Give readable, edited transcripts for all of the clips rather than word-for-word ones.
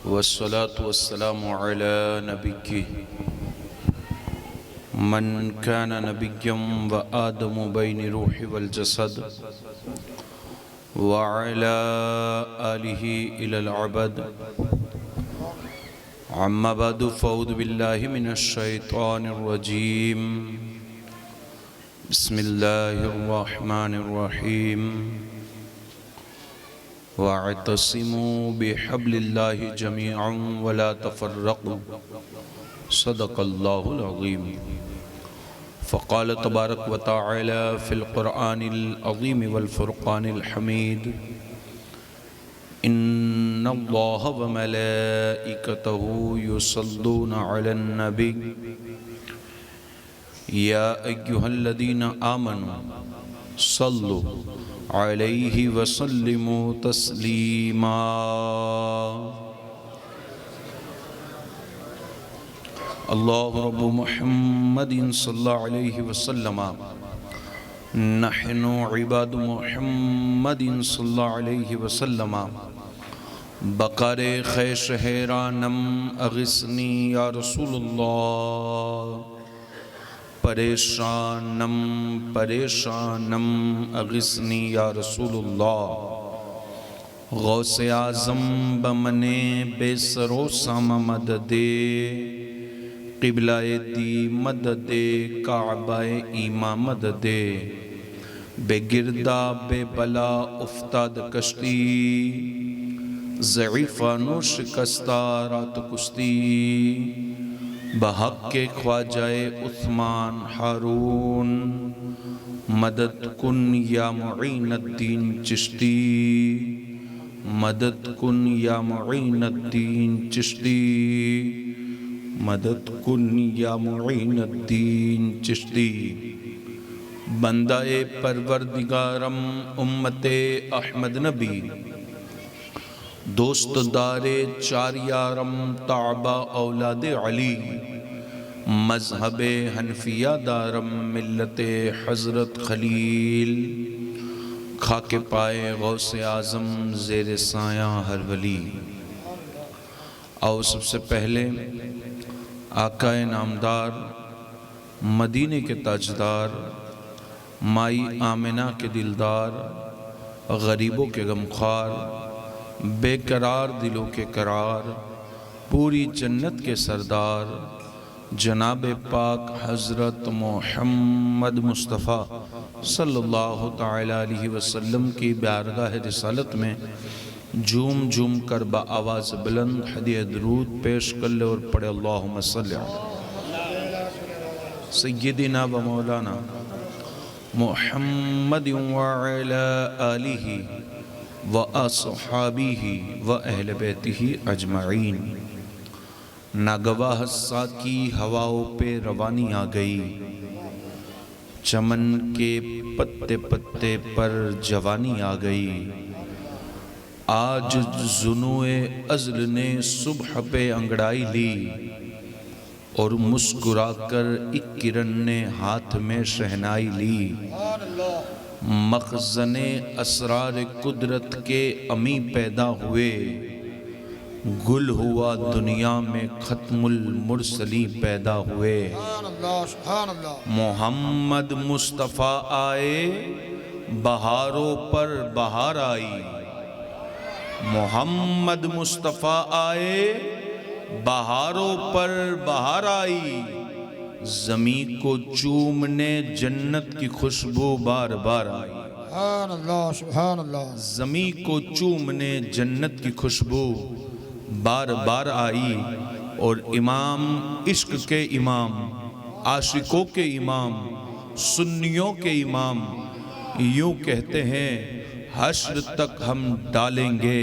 والصلاة والسلام على نبيه من كان نبيا وآدم بين روح والجسد وعلى آله إلى العبد عما بعد فأعوذ بالله من الشيطان الرجيم بسم الله الرحمن الرحيم واعتصموا بحبل الله جميعا ولا تفرقوا صدق الله العظيم فقال تبارك وتعالى في القرآن العظيم والفرقان الحميد إن الله وملائكته يصلون على النبي يا أيها الذين آمنوا صلوا عليه وسلموا تسليما الله رب محمد صلى الله عليه وسلم نحن عباد محمد صلى الله عليه وسلم بقر خیش حیرانم اغثنی یا رسول اللہ پریشانم پریشانم اغثنی یا رسول اللہ غوث اعظم بمنے بے سرو سام مدد قبلہ دی مدد کعبہ ایمان مدد بے گردہ بے بلا افتاد کشتی ضعیفہ نو شکستہ رات کشتی بحق کے خواجہ عثمان ہارون مدد کن یا معین الدین چشتی مدد کن یا معین الدین چشتی مدد کن یا معین الدین چشتی بندہ پروردگارم امت احمد نبی دوست دار چار یارم طعبہ اولاد علی مذہب حنفیہ دارم ملت حضرت خلیل خاک پائے غوث اعظم زیر سایہ ہر ولی آؤ سب سے پہلے آقا نامدار مدینے کے تاجدار مائی آمنہ کے دلدار غریبوں کے غمخوار بے قرار دلوں کے قرار پوری جنت کے سردار جناب پاک حضرت محمد مصطفیٰ صلی اللہ تعالی علیہ وسلم کی بارگاہ رسالت میں جھوم جھوم کر با آواز بلند ہدیہ درود پیش کر لے اور پڑھے اللہم صلی سیدنا و مولانا محمد وعلا آلہ وَأَصْحَابِهِ وَأَهْلِ بَيْتِهِ اجمعین ناگواہ ساکی ہواؤں پہ روانی آ گئی چمن کے پتے پتے پر جوانی آ گئی آج زنوع ازل نے صبح پہ انگڑائی لی اور مسکرا کر ایک کرن نے ہاتھ میں شہنائی لی مخزن اسرار قدرت کے امی پیدا ہوئے گل ہوا دنیا میں ختم المرسلی پیدا ہوئے محمد مصطفیٰ آئے بہاروں پر بہار آئی محمد مصطفیٰ آئے بہاروں پر بہار آئی زمین کو چومنے جنت کی خوشبو بار بار آئی سبحان اللہ سبحان اللہ زمین کو چومنے جنت کی خوشبو بار بار آئی اور امام عشق کے امام عاشقوں کے امام سنیوں کے امام یوں کہتے ہیں حشر تک ہم ڈالیں گے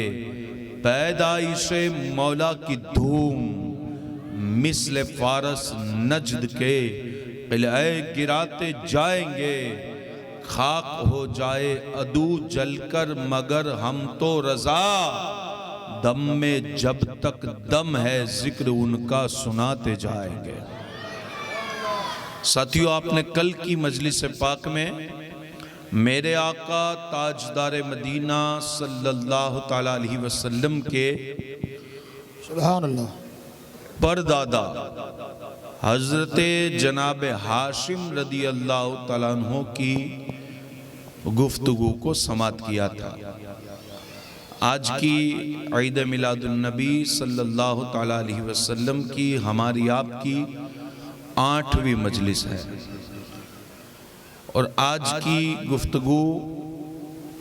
پیدائش مولا کی دھوم مثل فارس نجد کے قلعے گراتے جائیں گے خاک ہو جائے عدو جل کر مگر ہم تو رضا دم میں جب تک دم ہے ذکر ان کا سناتے جائیں گے ساتھیو آپ نے کل کی مجلس پاک میں میرے آقا تاجدار مدینہ صلی اللہ تعالیٰ علیہ وسلم کے سبحان اللہ. پردادا حضرت جناب ہاشم رضی اللہ تعالیٰ عنہ کی گفتگو کو سماعت کیا تھا. آج کی عید میلاد النبی صلی اللہ تعالیٰ علیہ وسلم کی ہماری آپ کی 8ویں مجلس ہے، اور آج کی گفتگو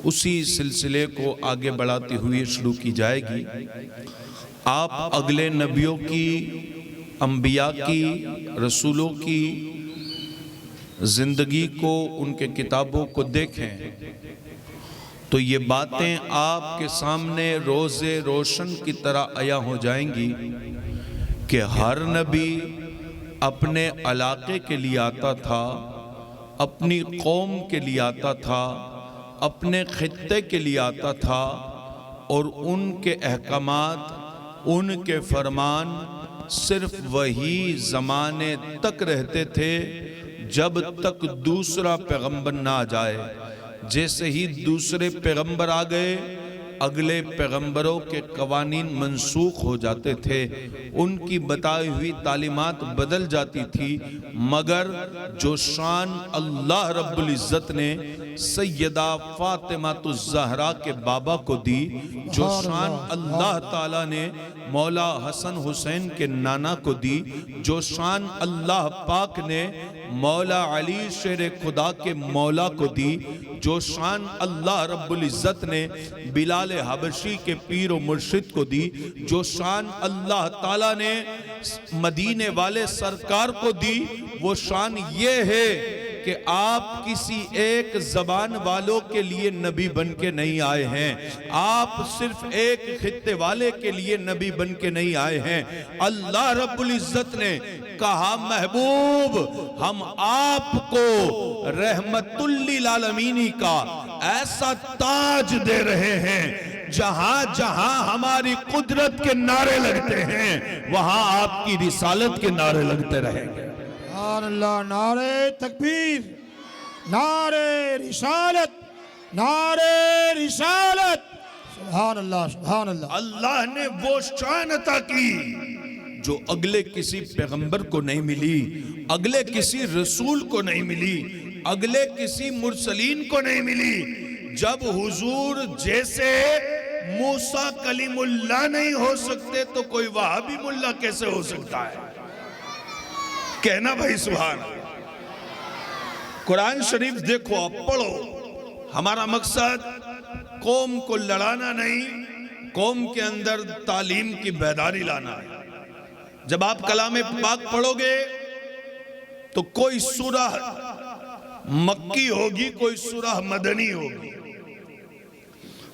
اسی سلسلے کو آگے بڑھاتے ہوئے شروع کی جائے گی. آپ اگلے نبیوں کی، انبیاء کی، رسولوں کی زندگی کو، ان کے کتابوں کو دیکھیں تو یہ باتیں آپ کے سامنے روز روشن کی طرح عیاں ہو جائیں گی کہ ہر نبی اپنے علاقے کے لیے آتا تھا، اپنی قوم کے لیے آتا تھا، اپنے خطے کے لیے آتا تھا، اور ان کے احکامات، ان کے فرمان صرف وہی زمانے تک رہتے تھے جب تک دوسرا پیغمبر نہ آ جائے. جیسے ہی دوسرے پیغمبر آ گئے، اگلے پیغمبروں کے قوانین منسوخ ہو جاتے تھے، ان کی بتائی ہوئی تعلیمات بدل جاتی تھی. مگر جو شان اللہ رب العزت نے سیدہ فاطمہ الزہرا کے بابا کو دی، جو شان اللہ تعالیٰ نے مولا حسن حسین کے نانا کو دی، جو شان اللہ پاک نے مولا علی شیر خدا کے مولا کو دی، جو شان اللہ رب العزت نے بلال حبشی کے پیر و مرشد کو دی، جو شان اللہ تعالیٰ نے مدینے والے سرکار کو دی، وہ شان یہ ہے کہ آپ کسی ایک زبان والوں کے لیے نبی بن کے نہیں آئے ہیں، آپ صرف ایک خطے والے کے لیے نبی بن کے نہیں آئے ہیں. اللہ رب العزت نے کہا محبوب ہم آپ کو رحمت للعالمین کا ایسا تاج دے رہے ہیں، جہاں جہاں ہماری قدرت کے نعرے لگتے ہیں وہاں آپ کی رسالت کے نعرے لگتے رہیں گے. سبحان اللہ. نعرہ تکبیر، نعرہ رسالت، نعرہ رسالت. سبحان اللہ، سبحان اللہ. اللہ نے وہ شان عطا کی جو اگلے کسی پیغمبر کو نہیں ملی، اگلے کسی رسول کو نہیں ملی، اگلے کسی مرسلین کو نہیں ملی. جب حضور جیسے موسیٰ کلیم اللہ نہیں ہو سکتے تو کوئی وہابی ملا کیسے ہو سکتا ہے؟ کہنا بھائی سبحان. قرآن شریف دیکھو، آپ پڑھو. ہمارا مقصد قوم کو لڑانا نہیں، قوم کے اندر تعلیم کی بیداری لانا ہے. جب آپ کلام پاک پڑھو گے تو کوئی سورہ مکی ہوگی، کوئی سورہ مدنی ہوگی.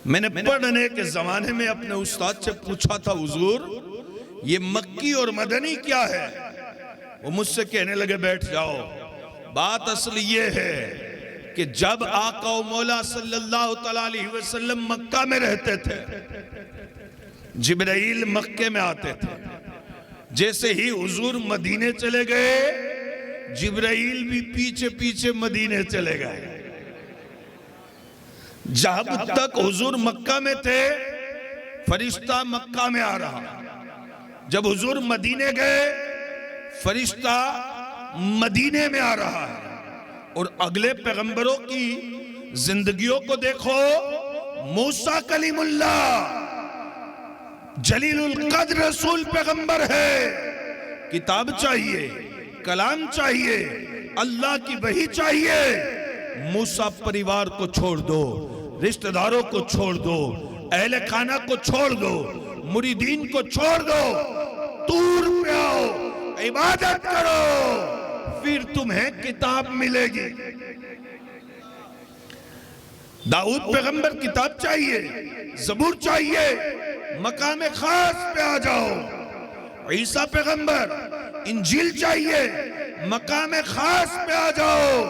میں نے پڑھنے کے زمانے میں اپنے استاد سے پوچھا تھا حضور یہ مکی اور مدنی کیا ہے؟ وہ مجھ سے کہنے لگے بیٹھ جاؤ، بات اصل یہ ہے کہ جب آقا و مولا صلی اللہ علیہ وسلم مکہ میں رہتے تھے، جبرائیل مکے میں آتے تھے. جیسے ہی حضور مدینے چلے گئے، جبرائیل بھی پیچھے پیچھے مدینے چلے گئے. جب تک حضور مکہ میں تھے فرشتہ مکہ میں آ رہا، جب حضور مدینے گئے فرشتہ مدینے میں آ رہا ہے. اور اگلے پیغمبروں کی زندگیوں کو دیکھو. موسیٰ کلیم اللہ جلیل القدر رسول پیغمبر ہے، کتاب چاہیے، کلام چاہیے، اللہ کی وحی چاہیے. موسیٰ پریوار کو چھوڑ دو، رشتہ داروں کو چھوڑ دو، اہل خانہ کو چھوڑ دو، مریدین کو چھوڑ دو، طور پہ آؤ، عبادت کرو، پھر تمہیں کتاب ملے گی. داؤد پیغمبر کتاب چاہیے، زبور چاہیے، مقام خاص پہ آ جاؤ. عیسیٰ پیغمبر انجیل چاہیے، مقام خاص پہ آ جاؤ.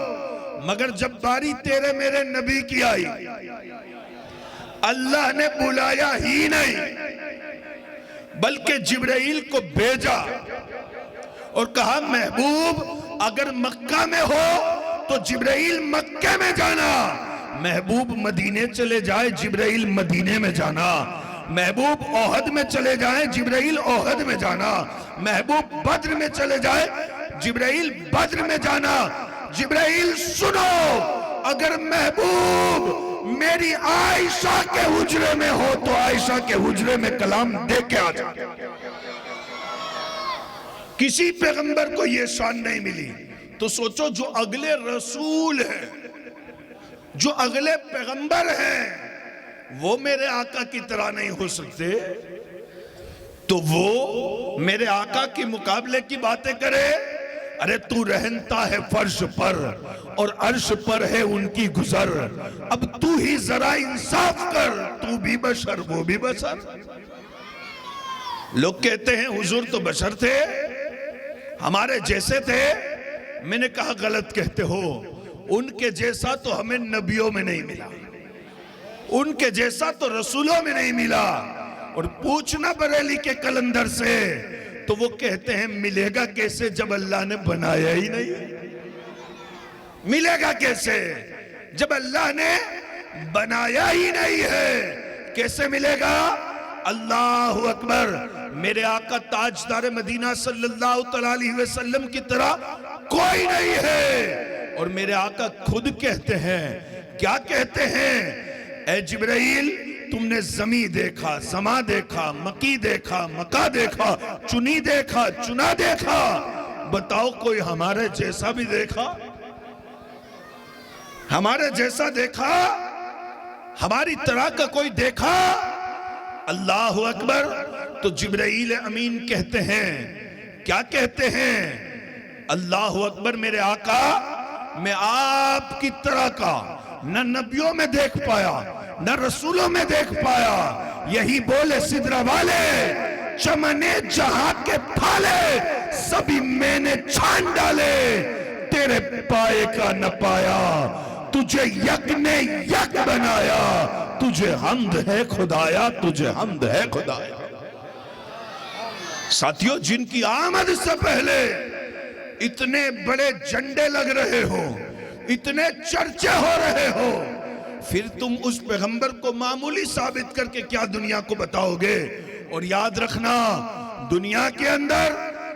مگر جب باری تیرے میرے نبی کی آئی، اللہ نے بلایا ہی نہیں بلکہ جبرائیل کو بھیجا اور کہا محبوب اگر مکہ میں ہو تو جبرائیل مکہ میں جانا، محبوب مدینے چلے جائے جبرائیل مدینے میں جانا. محبوب احد میں چلے جائیں جبرائیل احد میں جانا، محبوب بدر میں چلے جائیں جبرائیل بدر میں جانا۔ جبرائیل سنو، اگر محبوب میری عائشہ کے حجرے میں ہو تو عائشہ کے حجرے میں کلام دے کے آ جا۔ کسی پیغمبر کو یہ شان نہیں ملی، تو سوچو جو اگلے رسول ہیں، جو اگلے پیغمبر ہیں، وہ میرے آقا کی طرح نہیں ہو سکتے، تو وہ میرے آقا کی مقابلے کی باتیں کرے۔ ارے تو رہنتا ہے فرش پر اور عرش پر ہے ان کی گزر، اب تو ہی ذرا انصاف کر، تو بھی بشر وہ بھی بشر۔ لوگ کہتے ہیں حضور تو بشر تھے، ہمارے جیسے تھے۔ میں نے کہا غلط کہتے ہو، ان کے جیسا تو ہمیں نبیوں میں نہیں ملا، ان کے جیسا تو رسولوں میں نہیں ملا۔ اور پوچھنا بریلی کے کلندر سے تو وہ کہتے ہیں ملے گا کیسے جب اللہ نے بنایا ہی نہیں، ملے گا کیسے جب اللہ نے بنایا ہی نہیں ہے، کیسے ملے گا؟ اللہ اکبر۔ میرے آقا تاجدار مدینہ صلی اللہ علیہ وسلم کی طرح کوئی نہیں ہے، اور میرے آقا خود کہتے ہیں، کیا کہتے ہیں؟ اے جبرائیل تم نے زمیں دیکھا، سما دیکھا، مکی دیکھا، مکہ دیکھا، چنی دیکھا، چنا دیکھا، بتاؤ کوئی ہمارے جیسا بھی دیکھا؟ ہمارے جیسا دیکھا؟ ہماری طرح کا کوئی دیکھا؟ اللہ اکبر۔ تو جبرائیل امین کہتے ہیں، کیا کہتے ہیں؟ اللہ اکبر، میرے آقا میں آپ کی طرح کا نہ نبیوں میں دیکھ پایا نہ رسولوں میں دیکھ پایا۔ یہی بولے سدرہ والے، چمنے جہاں کے پھالے سبھی میں نے چھان ڈالے، تیرے پائے کا نہ پایا، تجھے یک نے یک بنایا، تجھے حمد ہے خدایا، تجھے حمد ہے خدایا۔ ساتھیوں، جن کی آمد سے پہلے اتنے بڑے جھنڈے لگ رہے ہو، اتنے چرچے ہو رہے ہو، پھر تم اس پیغمبر کو معمولی ثابت کر کے کیا دنیا کو بتاؤ گے؟ اور یاد رکھنا، دنیا کے اندر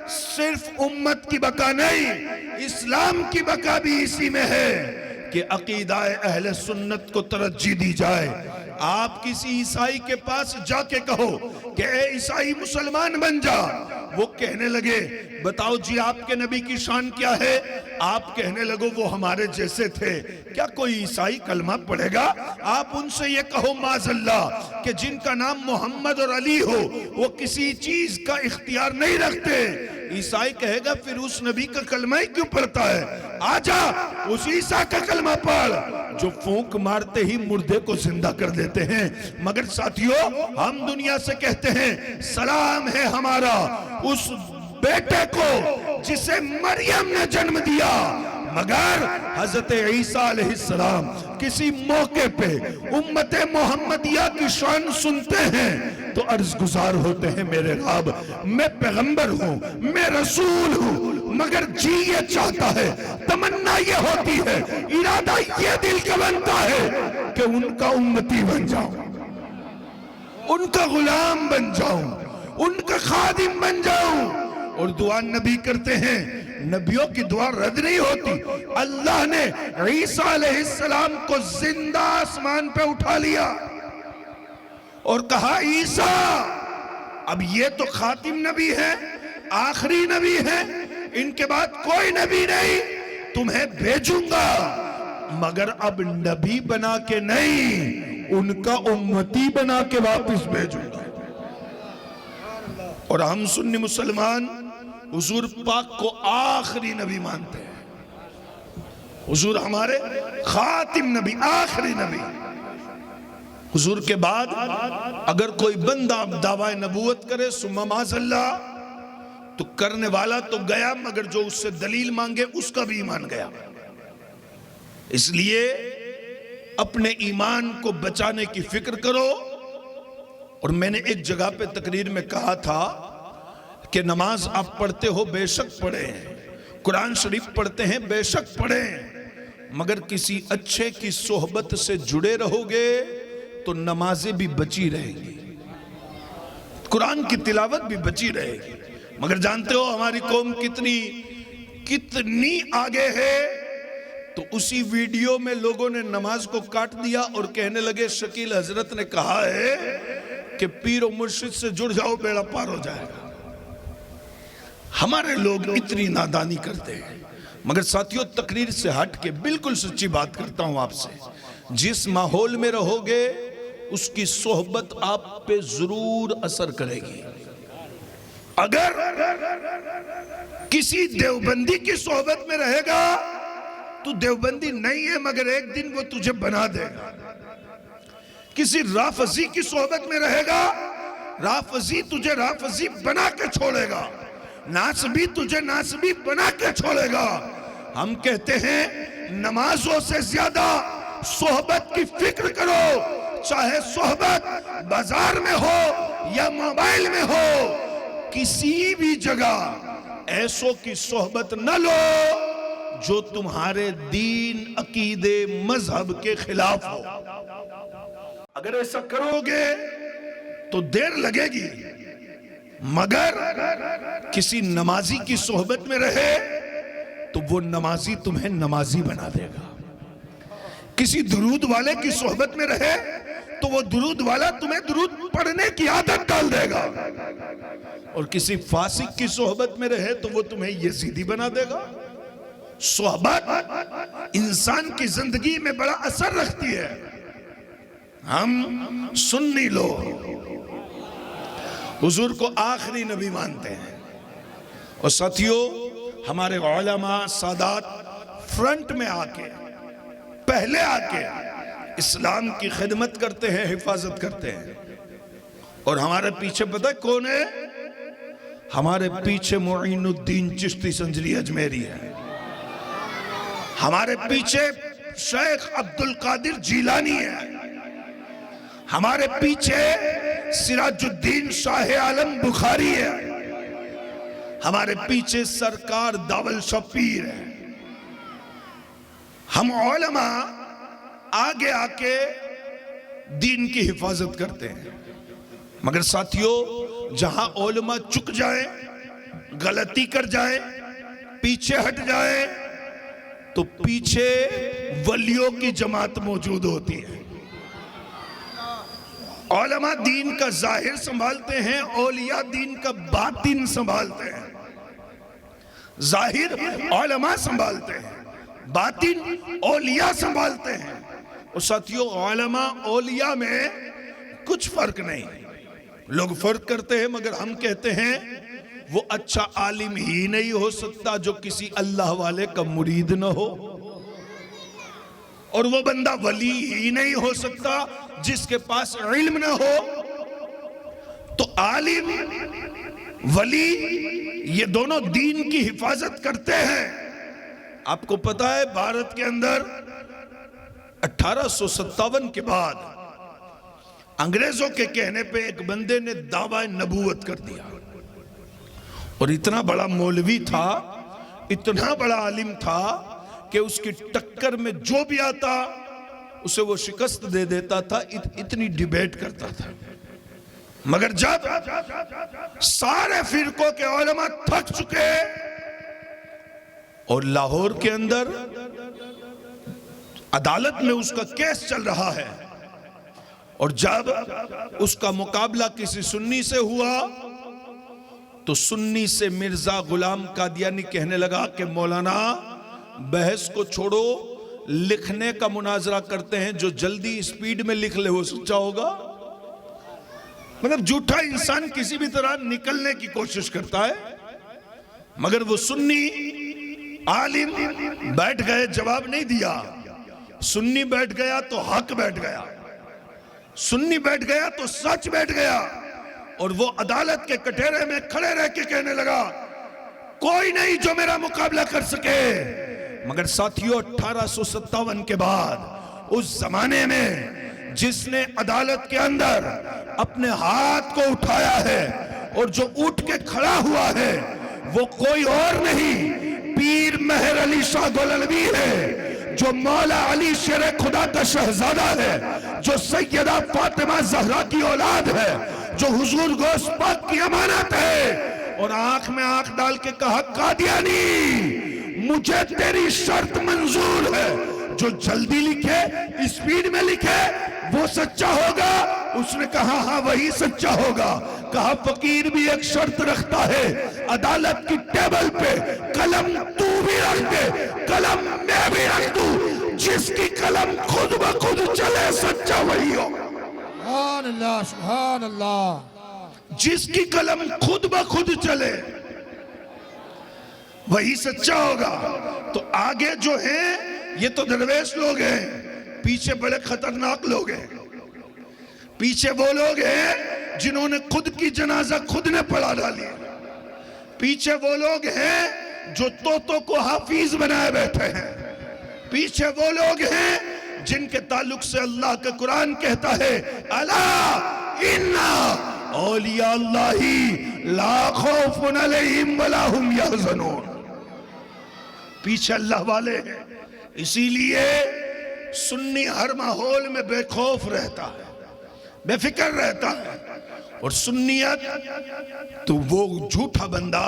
صرف امت کی بقا نہیں، اسلام کی بقا بھی اسی میں ہے کہ عقیدہ اہل سنت کو ترجیح دی جائے۔ آپ کسی عیسائی کے پاس جا کے کہو کہ اے عیسائی مسلمان بن جا، وہ کہنے لگے بتاؤ جی آپ کے نبی کی شان کیا ہے؟ آپ کہنے لگو وہ ہمارے جیسے تھے، کیا کوئی عیسائی کلمہ پڑھے گا؟ آپ ان سے یہ کہو معاذ اللہ کہ جن کا نام محمد اور علی ہو وہ کسی چیز کا اختیار نہیں رکھتے، عیسائی کہے گا پھر اس نبی کا کلمہ ہی کیوں پڑھتا ہے؟ آجا اس عیسیٰ کا کلمہ پڑھ جو پھونک مارتے ہی مردے کو زندہ کر دیتے ہیں۔ مگر ساتھیوں، ہم دنیا سے کہتے ہیں سلام ہے ہمارا اس بیٹے کو جسے مریم نے جنم دیا، مگر حضرت عیسیٰ علیہ السلام کسی موقع پہ امت محمدیہ کی شان سنتے ہیں تو عرض گزار ہوتے ہیں میرے رب میں پیغمبر ہوں، میں رسول ہوں، مگر جی یہ چاہتا ہے، تمنا یہ ہوتی ہے، ارادہ یہ دل کا بنتا ہے کہ ان کا امتی بن جاؤں، ان کا غلام بن جاؤں، ان کا خادم بن جاؤں۔ اور دعا نبی کرتے ہیں، نبیوں کی دعا رد نہیں ہوتی۔ اللہ نے عیسیٰ علیہ السلام کو زندہ آسمان پہ اٹھا لیا اور کہا عیسیٰ اب یہ تو خاتم نبی ہے، آخری نبی ہے، ان کے بعد کوئی نبی نہیں، تمہیں بھیجوں گا، مگر اب نبی بنا کے نہیں، ان کا امتی بنا کے واپس بھیجوں گا۔ اور ہم سنی مسلمان حضور پاک کو آخری نبی مانتے ہیں، حضور ہمارے خاتم نبی، آخری نبی۔ حضور کے بعد اگر کوئی بندہ دعوی نبوت کرے ثم معاذ اللہ تو کرنے والا تو گیا، مگر جو اس سے دلیل مانگے اس کا بھی ایمان گیا۔ اس لیے اپنے ایمان کو بچانے کی فکر کرو۔ اور میں نے ایک جگہ پہ تقریر میں کہا تھا کہ نماز آپ پڑھتے ہو بے شک پڑھیں، قرآن شریف پڑھتے ہیں بے شک پڑھیں، مگر کسی اچھے کی صحبت سے جڑے رہو گے تو نمازیں بھی بچی رہیں گی۔ قرآن کی تلاوت بھی بچی رہے گی. مگر جانتے ہو ہماری قوم کتنی آگے ہے. تو اسی ویڈیو میں لوگوں نے نماز کو کاٹ دیا اور کہنے لگے شکیل حضرت نے کہا ہے کہ پیر و مرشد سے جڑ جاؤ بیڑا پار ہو جائے گا. ہمارے لوگ اتنی نادانی کرتے ہیں. مگر ساتھیوں تقریر سے ہٹ کے بالکل سچی بات کرتا ہوں آپ سے, جس ماحول میں رہو گے اس کی صحبت آپ پہ ضرور اثر کرے گی. اگر کسی دیوبندی کی صحبت میں رہے گا تو دیوبندی نہیں ہے مگر ایک دن وہ تجھے بنا دے گا. کسی رافضی کی صحبت میں رہے گا, رافضی تجھے رافضی بنا کے چھوڑے گا, ناسبی تجھے ناسبی بنا کے چھوڑے گا. ہم کہتے ہیں نمازوں سے زیادہ صحبت کی فکر کرو, چاہے صحبت بازار میں ہو یا موبائل میں ہو, کسی بھی جگہ ایسوں کی صحبت نہ لو جو تمہارے دین, عقیدے, مذہب کے خلاف ہو. اگر ایسا کرو گے تو دیر لگے گی, مگر کسی نمازی کی صحبت میں رہے تو وہ نمازی تمہیں نمازی بنا دے گا. کسی درود والے کی صحبت میں رہے تو وہ درود والا تمہیں درود پڑھنے کی عادت ڈال دے گا, اور کسی فاسق کی صحبت میں رہے تو وہ تمہیں یزیدی بنا دے گا. صحبت انسان کی زندگی میں بڑا اثر رکھتی ہے. ہم سنی لوگ حضور کو آخری نبی مانتے ہیں, اور ساتھیوں ہمارے علماء سادات فرنٹ میں آ کے, پہلے آ کے اسلام کی خدمت کرتے ہیں, حفاظت کرتے ہیں. اور ہمارے پیچھے پتہ ہے کون ہے؟ ہمارے پیچھے معین الدین چشتی سنجری اجمیری ہے, ہمارے پیچھے شیخ عبد القادر جیلانی ہے, ہمارے پیچھے سراج الدین شاہ عالم بخاری ہے, ہمارے پیچھے سرکار داول شاہ پیر ہے. ہم علماء آگے آ کے دین کی حفاظت کرتے ہیں. مگر ساتھیوں جہاں علماء چک جائیں, غلطی کر جائیں, پیچھے ہٹ جائیں, تو پیچھے ولیوں کی جماعت موجود ہوتی ہے. علماء دین کا ظاہر سنبھالتے ہیں, اولیاء دین کا باطن سنبھالتے ہیں. ظاہر علماء سنبھالتے ہیں, باطن اولیاء سنبھالتے ہیں. اور ساتھیوں علماء اولیاء میں کچھ فرق نہیں. لوگ فرق کرتے ہیں مگر ہم کہتے ہیں وہ اچھا عالم ہی نہیں ہو سکتا جو کسی اللہ والے کا مرید نہ ہو, اور وہ بندہ ولی ہی نہیں ہو سکتا جس کے پاس علم نہ ہو. تو عالم, ولی یہ دونوں دین کی حفاظت کرتے ہیں. آپ کو پتا ہے بھارت کے اندر 1857 کے بعد انگریزوں کے کہنے پہ ایک بندے نے دعویٰ نبوت کر دیا, اور اتنا بڑا مولوی تھا, اتنا بڑا عالم تھا کہ اس کی ٹکر میں جو بھی آتا اسے وہ شکست دے دیتا تھا. اتنی ڈیبیٹ کرتا تھا. مگر جب سارے فرقوں کے علماء تھک چکے اور لاہور کے اندر عدالت میں اس کا کیس چل رہا ہے, اور جب اس کا مقابلہ کسی سنی سے ہوا تو سنی سے مرزا غلام قادیانی کہنے لگا کہ مولانا بحث کو چھوڑو, لکھنے کا مناظرہ کرتے ہیں, جو جلدی اسپیڈ میں لکھ لے وہ سچا ہوگا. مطلب جھوٹا انسان کسی بھی طرح نکلنے کی کوشش کرتا ہے. مگر وہ سنی عالم بیٹھ گئے, جواب نہیں دیا. سنی بیٹھ گیا تو حق بیٹھ گیا, سنی بیٹھ گیا تو سچ بیٹھ گیا, اور وہ عدالت کے کٹہرے میں کھڑے رہ کے کہنے لگا کوئی نہیں جو میرا مقابلہ کر سکے. مگر ساتھیوں 1857 کے بعد اس زمانے میں جس نے عدالت کے اندر اپنے ہاتھ کو اٹھایا ہے اور جو اٹھ کے کھڑا ہوا ہے وہ کوئی اور نہیں, پیر مہر علی شاہ گوللوی ہے, جو مولا علی شیر خدا کا شہزادہ ہے, جو سیدہ فاطمہ زہرا کی اولاد ہے, जो हुजूर गोश्त पाक की अमानत है, और आंख में आंख डाल के कहा कादियानी मुझे तेरी शर्त मंजूर है, जो जल्दी लिखे स्पीड में लिखे वो सच्चा होगा। उसने कहा हाँ वही सच्चा होगा। कहा फकीर भी एक शर्त रखता है, अदालत की टेबल पे कलम तू भी रख दे, कलम मैं भी रख दूं, जिसकी कलम खुद ब खुद चले सच्चा वही होगा। सुभान अल्लाह, सुभान अल्लाह। जिसकी कलम खुद ब खुद चले वही सच्चा होगा। तो आगे जो है ये तो दरवेश लोग हैं, पीछे बड़े खतरनाक लोग हैं। पीछे वो लोग हैं जिन्होंने खुद की जनाजा खुद ने पढ़ा डाली। पीछे वो लोग हैं जो तोतों को हाफिज बनाए बैठे हैं। पीछे वो लोग हैं जिनके ताल्लुक से अल्लाह का कुरान कहता है अला इन्ना औलिया अल्लाही ला खौफुन अलैहिम वला हुम यहज़नून। पीछे अल्लाह वाले हैं, इसीलिए सुन्नी हर माहौल में बेखौफ रहता है, बेफिक्र रहता है। और सुन्नियत तो वो झूठा बंदा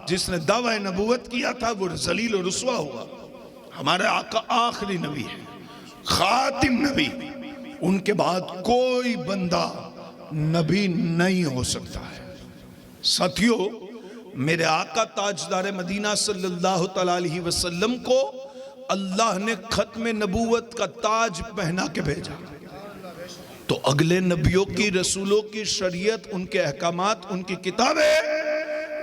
जिसने दावा नबूवत किया था वो जलील और रुसवा हुआ। हमारे आका आखिरी नबी है, खातिम नबी, उनके बाद कोई बंदा नबी नहीं हो सकता है। साथियों, मेरे आका ताजदार मदीना सल्लल्लाहु अलैहि वसल्लम को अल्लाह ने खत्म नबूवत का ताज पहना के भेजा। तो अगले नबियों की, रसूलों की शरीयत, उनके अहकामात, उनकी किताबें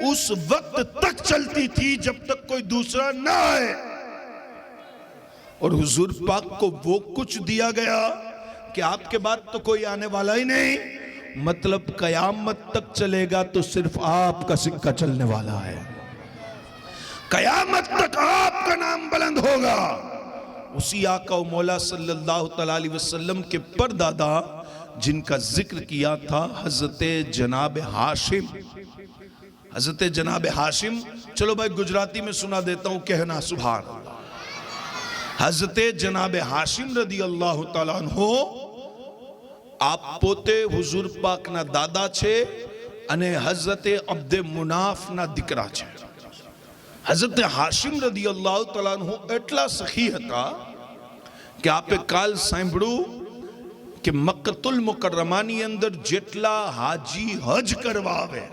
उस वक्त तक चलती थी जब तक कोई दूसरा ना आए। और हुजूर पाक को वो कुछ दिया गया कि आपके बाद तो कोई आने वाला ही नहीं, मतलब कयामत तक चलेगा तो सिर्फ आपका सिक्का चलने वाला है। कयामत तक आपका नाम बुलंद होगा। उसी आका व मौला सल्लल्लाहु अलैहि वसल्लम के परदादा जिनका जिक्र किया था हजरत जनाब हाशिम। हजरत जनाब हाशिम, चलो भाई गुजराती में सुना देता हूं, कहना सुभान अल्लाह। हजरत जनाब हाशिम रदी अल्लाह ताला अन्हु आप पोते हुजूर पाक ना दादा छे અને હઝરત અબ્દે મુનાફના દીકરા છે। હઝરત હાશિમ રદિયલ્લાહુ તઆલા અન્હુ એટલા સખી હતા કે આપે કાલ સાંભળ્યું કે મક્કતુલ મુકર્રમાની અંદર જેટલા હાજી હજ કરવા આવે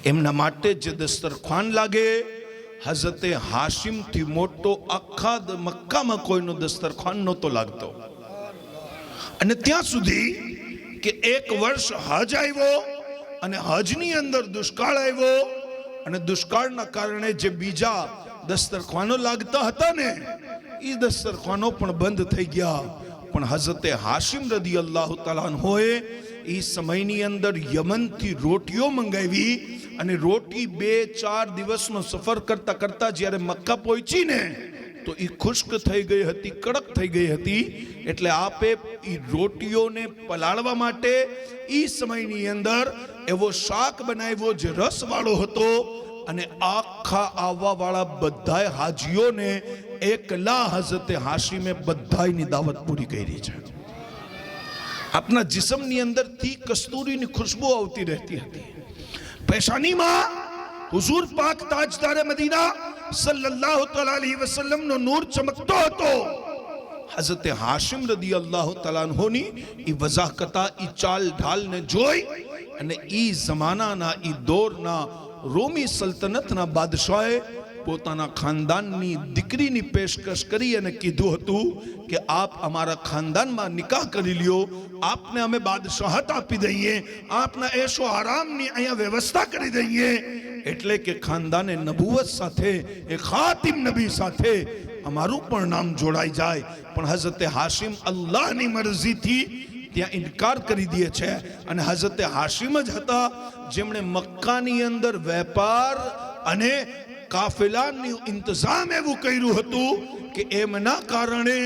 એમના માટે જે દસ્તરખાન લાગે, હઝરત હાશિમ થી મોટો આખા મક્કામાં કોઈનો દસ્તરખાન નહોતો લાગતો। અને ત્યાં સુધી કે એક વર્ષ હજ આવ્યો અને હજની અંદર દુષ્કાળ આવ્યો અને દુષ્કાળના કારણે જે બીજા દસ્તરખાનો લાગતા હતા ને એ દસ્તરખાનો પણ બંધ થઈ ગયા। પણ હઝરત હાશિમ રદિયલ્લાહુ તઆલા અન્હોએ એ સમયની અંદર યમનથી રોટીઓ મંગાવી અને રોટી 2-4 દિવસનો સફર કરતા કરતા જ્યારે મક્કા પહોંચી ને તો એ ખુશ્ક થઈ ગઈ હતી, કડક થઈ ગઈ હતી। એટલે આપે એ રોટીઓને પલાળવા માટે એ સમયની અંદર એવો શાક બનાવ્યો જે રસવાળો હતો અને આખા આવવાવાળા બધાય હાજીઓને એકલા હઝરત હાશિમે બધાયની દાવત પૂરી કરી છે। આપના જિસ્મની અંદરથી કસ્તુરીની ખુશ્બુ આવતી રહેતી હતી। પેશાનીમાં હુઝુર પાક તાજદારે મદીના સલ્લલ્લાહુ અલૈહિ વસલ્લમ નો નૂર ચમકતો હતો। હઝરત હાશિમ રદિયલ્લાહુ તઆલા અન્હોની ઈ વઝાકતા, ઈ ચાલ ઢાલને જોઈ અને ઈ જમાનાના, ઈ દોરના રોમી સલ્તનતના બાદશાહે પોતાના ખાનદાનની દીકરીની પેશકશ કરી અને કીધું હતું કે આપ અમારા ખાનદાનમાં નિકાહ કરી લ્યો, આપને અમે બાદશાહત આપી દઈએ, આપના એશો આરામની અહીંયા વ્યવસ્થા કરી દઈએ। એટલે કે ખાનદાને નબુવત સાથે, એ ખાતિમ નબી સાથે અમારું પણ નામ જોડાઈ જાય। પણ હઝરત હાશિમ અલ્લાહની મરજીથી ત્યાં ઇનકાર કરી દે છે। અને હઝરત હાશિમ જ હતા જેમણે મક્કાની અંદર વેપાર અને કાફિલાનું ઇંતજામ એવું કર્યું હતું કે એમના કારણે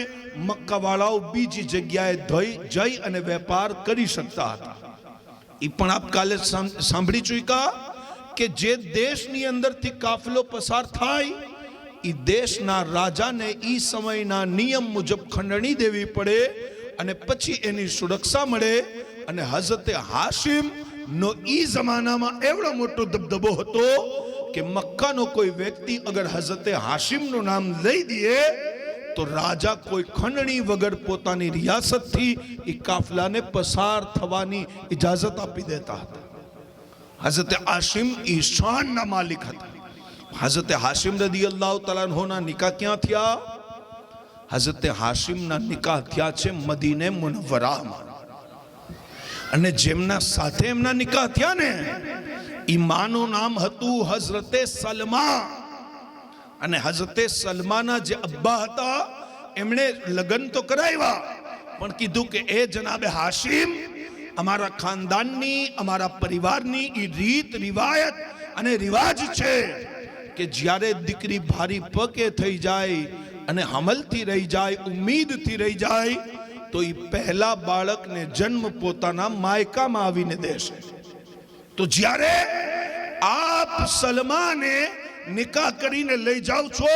મક્કાવાળાઓ બીજી જગ્યાએ જઈ અને વેપાર કરી શકતા હતા। એ પણ આપ કાલે સાંભળી ચૂક્યા કે જે દેશની અંદરથી કાફિલો પસાર થાય એ દેશના રાજાને એ સમયના નિયમ મુજબ ખંડણી દેવી પડે અને પછી એની સુરક્ષા મળે। અને હઝરતે હાશિમ નો ઈ જમાનામાં એવડો મોટો દબદબો હતો કે મક્કાનો કોઈ વ્યક્તિ અગર હઝરતે હાશિમનું નામ લઈ દે તો રાજા કોઈ ખંડણી વગર પોતાની રિયાસતથી એ કાફલાને પસાર થવાની ઇજાજત આપી દેતા હતા. હઝરતે હાશિમ ઈ શાનના માલિક હતા. હઝરતે હાશિમ રદિયલ્લાહુ તઆલા અન્હુના નિકાહ ક્યાં થયા? હઝરતે હાશિમના નિકાહ થયા છે મદીને મુનવ્વરામાં. અને જેમના સાથે એમના નિકાહ થયા ને ઈ માનું નામ હતું હઝરતે સલમા. અને હઝરતે સલમાના જે અબ્બા હતા એમણે લગ્ન તો કરાવ્યા પણ કીધું કે એ જનાબે હાશિમ અમારા ખાનદાનની અમારા પરિવારની ઈ રીત રિવાયત અને રિવાજ છે કે જ્યારે દીકરી ભારી પકે થઈ જાય અને હમલથી રહી જાય, ઉમ્મીદથી રહી જાય તો ઈ પહેલા બાળકને જન્મ પોતાના માયકામાં આવીને દેશે. તો જ્યારે આપ સલમાને નિકાહ કરીને લઈ જાઓ છો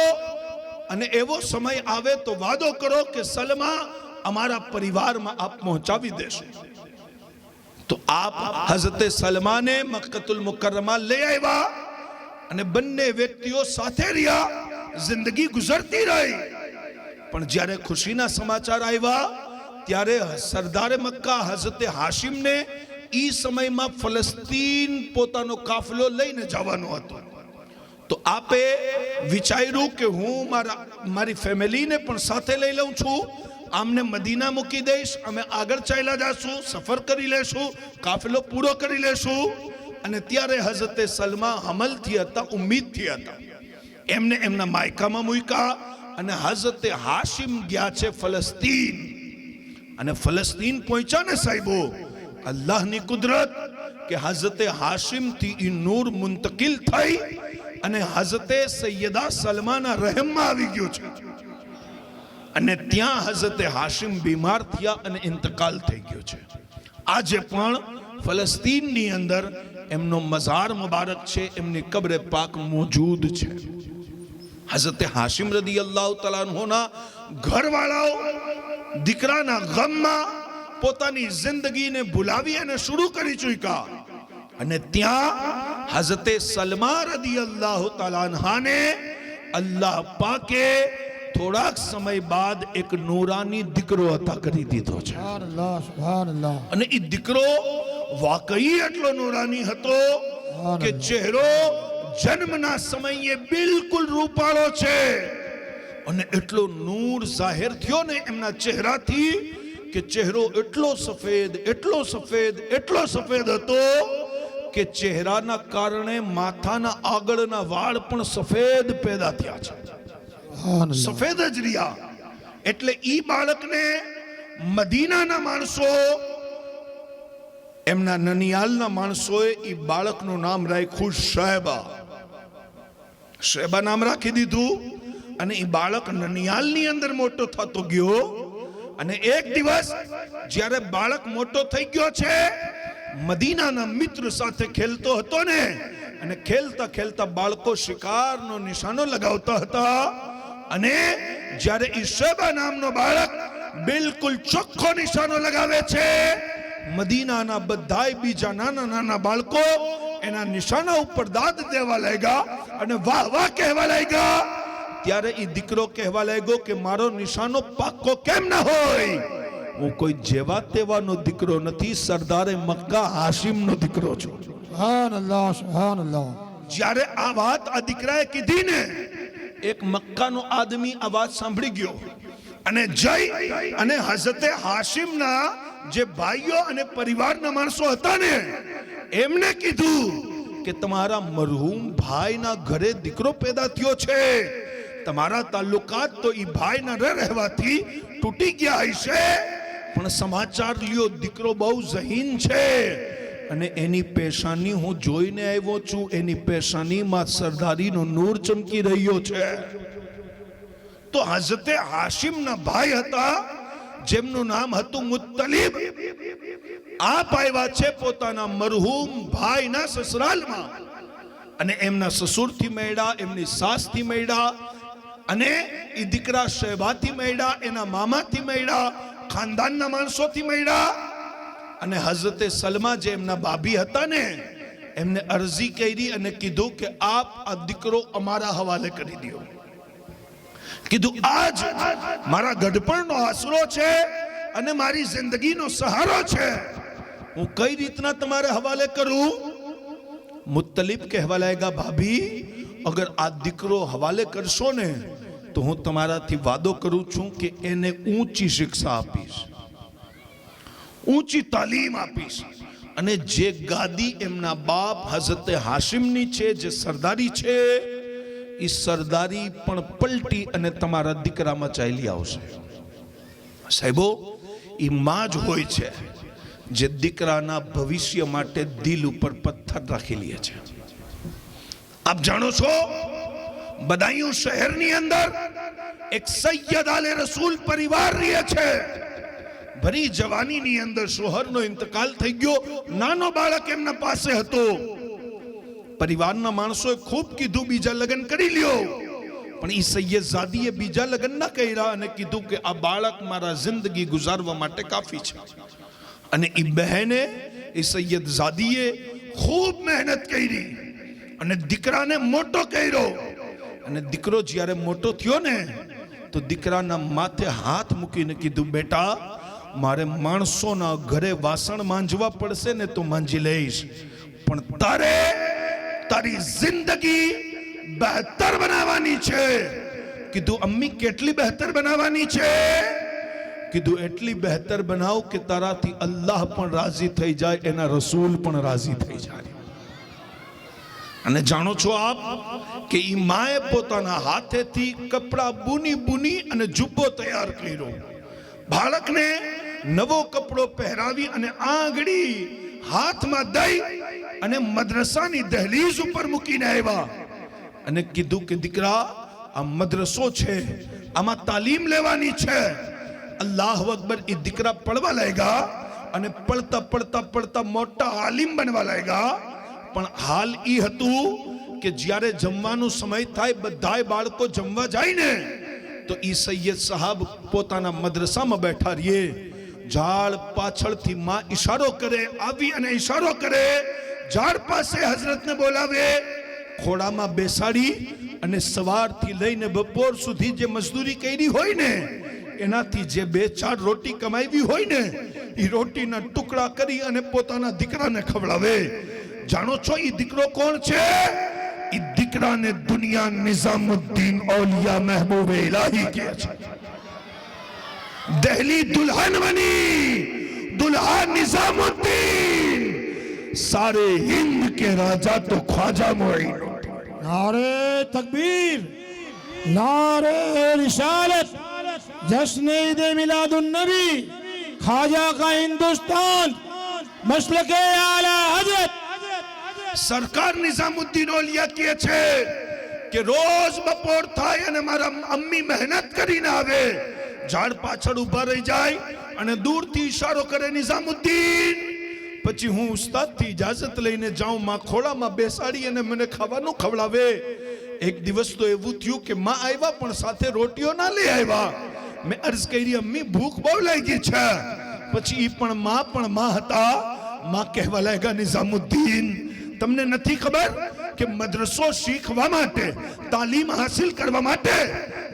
અને એવો સમય આવે તો વાદો કરો કે સલમા અમારા પરિવારમાં આપ પહોંચાવી દેશે. તો આપ હઝરતે સલમાને મક્કતુલ મુકર્રમા લઈ આવ્યા અને બંને વ્યક્તિઓ સાથે રહ્યા, જિંદગી ગુજરતી રહી. પણ જ્યારે ખુશીના સમાચાર આવ્યા ત્યારે સરદારે મક્કા હઝરતે હાશિમને ઈ સમયમાં ફલસ્તીન પોતાનો કાફલો લઈને જવાનો હતો. તો આપે વિચાર્યું કે હું મારી ફેમિલીને પણ સાથે લઈ લઉં છું, આમને મદીના મૂકી દઈશ, અમે આગળ ચાલ્યા જશું, સફર કરી લેશું, કાફલો પૂરો કરી લેશું. અને ત્યારે હઝરતે સલમા હમલથી હતા, ઉમ્મીદથી હતા. એમને એમના માયકામાં મૂક્યા અને હઝરતે હાશિમ ગયા છે ફલસ્તીન. અને ફલસ્તીન પહોંચ્યા ને સાહેબો, અલ્લાહની કુદરત કે હઝરતે હાશિમથી ઈ નૂર મુંતકિલ થઈ અને હઝરતે સૈયદા સલમાના રહેમમાં આવી ગયો છે. અને ત્યાં હઝરતે હાશિમ બીમાર થયા અને ઇંતકાલ થઈ ગયો છે. આજે પણ ફલસ્તીનની અંદર એમનો મઝાર મુબારક છે, એમની કબ્રે પાક મોજૂદ છે. હઝરતે હાશિમ રદિયલ્લાહુ તઆલા અન્હુના ઘરવાળાઓ દીકરાના ગમમાં પોતાની જિંદગીને ભૂલાવી અને શરૂ કરી ચૂક્યા. અને ત્યાં હઝરતે સલમા રદિયલ્લાહુ તઆલા અન્હાને અલ્લાહ પાકે થોડાક સમય બાદ એક નૂરાની દીકરો અતા કરી દીધો છે. સુભાનઅલ્લાહ, સુભાનઅલ્લાહ. અને એ દીકરો વાકઈ એટલો નૂરાની હતો કે ચહેરો જન્મના સમયે બિલકુલ રૂપાળો છે. અને એટલો નૂર જાહેર થયો ને એમના ચહેરાથી કે ચહેરો એટલો સફેદ એટલો સફેદ એટલો સફેદ હતો કે ચહેરાના કારણે માથાના આગળના વાળ પણ સફેદ પેદા થયા છે, સફેદ જ રહ્યા. એટલે ઈ બાળકને મદીનાના માણસો, એમના નનિયાલના માણસોએ ઈ બાળકનું નામ રાખ્યું શૈબા. શૈબા નામ રાખી દીધું. અને ઈ બાળક નનિયાલની અંદર મોટો થતો ગયો. અને એક દિવસ જ્યારે બાળક મોટો થઈ ગયો છે, મદીનાના મિત્ર સાથે ખેલતો હતો ને, અને ખેલતા ખેલતા બાળકો શિકારનો નિશાનો લગાવતા હતા. અને જ્યારે ઈ શૈબા નામનો બાળક બિલકુલ ચોખ્ખો નિશાનો લગાવે છે, મદીનાના બધાય બીજા નાના નાના બાળકો એના નિશાના ઉપર દાદ દેવા લાગ્યા અને વાહ વાહ કહેવા લાગ્યા. ત્યારે ઈ દીકરો કહેવા લાગ્યો કે મારો નિશાનો પાક્કો કેમ ના હોય? હું કોઈ જેવા તેવાનો દીકરો નથી, સરદારે મક્કા હાશિમનો દીકરો છું. સુભાનઅલ્લાહ, સુભાનઅલ્લાહ. જ્યારે આ વાત આ દીકરાએ કીધી ને, એક મક્કાનો આદમી આ વાત સાંભળી ગયો અને જઈ અને હઝરતે હાશિમના જે ભાઈઓ અને પરિવારના માણસો હતા ને એમને કીધું કે તમારા મરહૂમ ભાઈના ઘરે દીકરો પેદા થયો છે, તમારા તાલ્લુકાત તો ઈ ભાઈના રહેવાથી તૂટી ગયા હશે, પણ સમાચાર લ્યો દીકરો બહુ ઝહીન છે અને એની પેશાની હું જોઈને આવ્યો છું, એની પેશાનીમાં સરદારીનો નૂર ચમકી રહ્યો છે. તો હઝરતે હાશિમના ભાઈ હતા જેમનું નામ હતું મુત્તલિબ. આપ આવ્યા છે પોતાના મરહૂમ ભાઈના સસરાલમાં અને એમના સસુરથી મળ્યા, એમની સાસથી મળ્યા અને એ દીકરા શૈબાથી મળ્યા, એના મામાથી મળ્યા, ખાનદાનના માણસોથી મળ્યા. અને હઝરતે સલમા જે એમના ભાભી હતા ને, એમને અરજી કરી અને કીધું કે આપ આ દીકરો અમારા હવાલે કરી દો. કીધું આજ મારા ગઢપણનો આશરો છે અને મારી જિંદગીનો સહારો છે, હું કઈ રીતના તમારે હવાલે કરું? મુત્તલિબ કહેવા લાગ્યા, ભાભી અગર આ દીકરો હવાલે કરશો ને તો હું તમારાથી વાદો કરું છું કે એને ઊંચી શિક્ષા આપીશ, ઊંચી તાલીમ આપીશ, અને જે ગાદી એમના બાપ હઝરતે હાશિમની છે, જે સરદારી છે, એ સરદારી પણ પલટી અને તમારા દીકરામાં ચાલી આવશે. સાહેબો, એ માં જ હોય છે જે દીકરાના ભવિષ્ય માટે દિલ ઉપર પથ્થર રાખી લે છે. આપ જાણો છો, બદાयूं શહેરની અંદર એક સૈયદ આલે રસૂલ પરિવાર રહે છે. ભરી જવાનીની અંદર શોહરનો ઇંતકાલ થઈ ગયો, નાનો બાળક એમના પાસે હતો. પરિવારના માણસોએ ખૂબ કીધું બીજા લગ્ન કરી લ્યો, પણ એ સૈયદજાદીએ બીજા લગ્ન ના કર્યા અને કીધું કે આ બાળક મારા જિંદગી ગુજારવા માટે કાફી છે. અને એ બહેને, એ સૈયદજાદીએ ખૂબ મહેનત કરી અને દીકરાને મોટો કર્યો. અને દીકરો જ્યારે મોટો થયો ને તો દીકરાના માથે હાથ મૂકીને કીધું, બેટા મારે માણસોના ઘરે વાસણ માંજવા પડશે ને તો માંજી લઈશ, પણ તારે તારી જિંદગી બહેતર બનાવવાની છે. કીધું, અમ્મી કેટલી બહેતર બનાવવાની છે? કીધું, એટલી બહેતર બનાવ કે તારાથી અલ્લાહ પણ રાજી થઈ જાય, એના રસૂલ પણ રાજી થઈ જાય. અને જાણો છો આપ કે ઈ માએ પોતાના હાથેથી કપડા બુની બુની અને જુબ્બો તૈયાર કર્યો. બાળકને નવો કપડો પહેરાવી અને આંગળી હાથમાં દઈ અને મદ્રસાની દહલીઝ ઉપર મૂકીને આવ્યા અને કીધું કે દીકરા, આ મદ્રસો છે, આમાં તાલીમ લેવાની છે. અલ્લાહ અકબર. એ દીકરા પડવા લાગ્યા અને પડતા પડતા પડતા મોટા આલિમ બનવા લાગ્યા. પણ હાલ ઈ હતું કે જ્યારે જમવાનો સમય થાય, બધાય બાળકો જમવા જાય ને, તો ઈ સૈયદ સાહેબ પોતાના મદ્રસામાં બેઠા રહીએ. ઝાડ પાછળથી માં ઈશારો કરે, આવી અને ઈશારો કરે. ઝાડ પાસે હઝરતને બોલાવે, ખોડામાં બેસાડી અને સવારથી લઈને બપોર સુધી જે મજદૂરી કરી હોય ને, એનાથી જે 2-4 રોટી કમાવી હોય ને, એ રોટીના ટુકડા કરી અને પોતાના દીકરાને ખવડાવે. જાણો છો એ દીકરો કોણ છે? એ દીકરાને દુનિયા નિઝામુદ્દીન औलिया महबूब इलाही કહે છે. दिल्ली दुल्हन बनी, दुल्हा निजामुद्दीन, सारे हिंद के राजा तो ख्वाजा मोइन. नारे तकबीर, नारे रिसालत, जश्न ईद मिलादुन नबी, ख्वाजा का हिंदुस्तान, मसलके आला हजरत. सरकार निजामुद्दीन औलिया કહે છે કે રોજ બપોર થાય અને મારા અમ્મી મહેનત કરીને આવે, ઝાડ પાછળ ઊભા રહી જાય અને દૂરથી ઈશારો કરે, નિઝામુદ્દીન. પછી હું ઉસ્તાદથી ઇજાઝત લઈને જાઉં, માં ખોળામાં બેસાડી અને મને ખાવાનું ખવડાવે. એક દિવસ તો એવું થયું કે માં આવ્યા પણ સાથે રોટીઓ ના લઈ આવ્યા. મેં અર્જ કરી, અમ્મી ભૂખ બહુ લાગી છે. પછી ઈ પણ માં હતા. માં કહેવા લાગ્યા, નિઝામુદ્દીન, તમને નથી ખબર કે મદ્રસો શીખવા માટે, તાલીમ હાસિલ કરવા માટે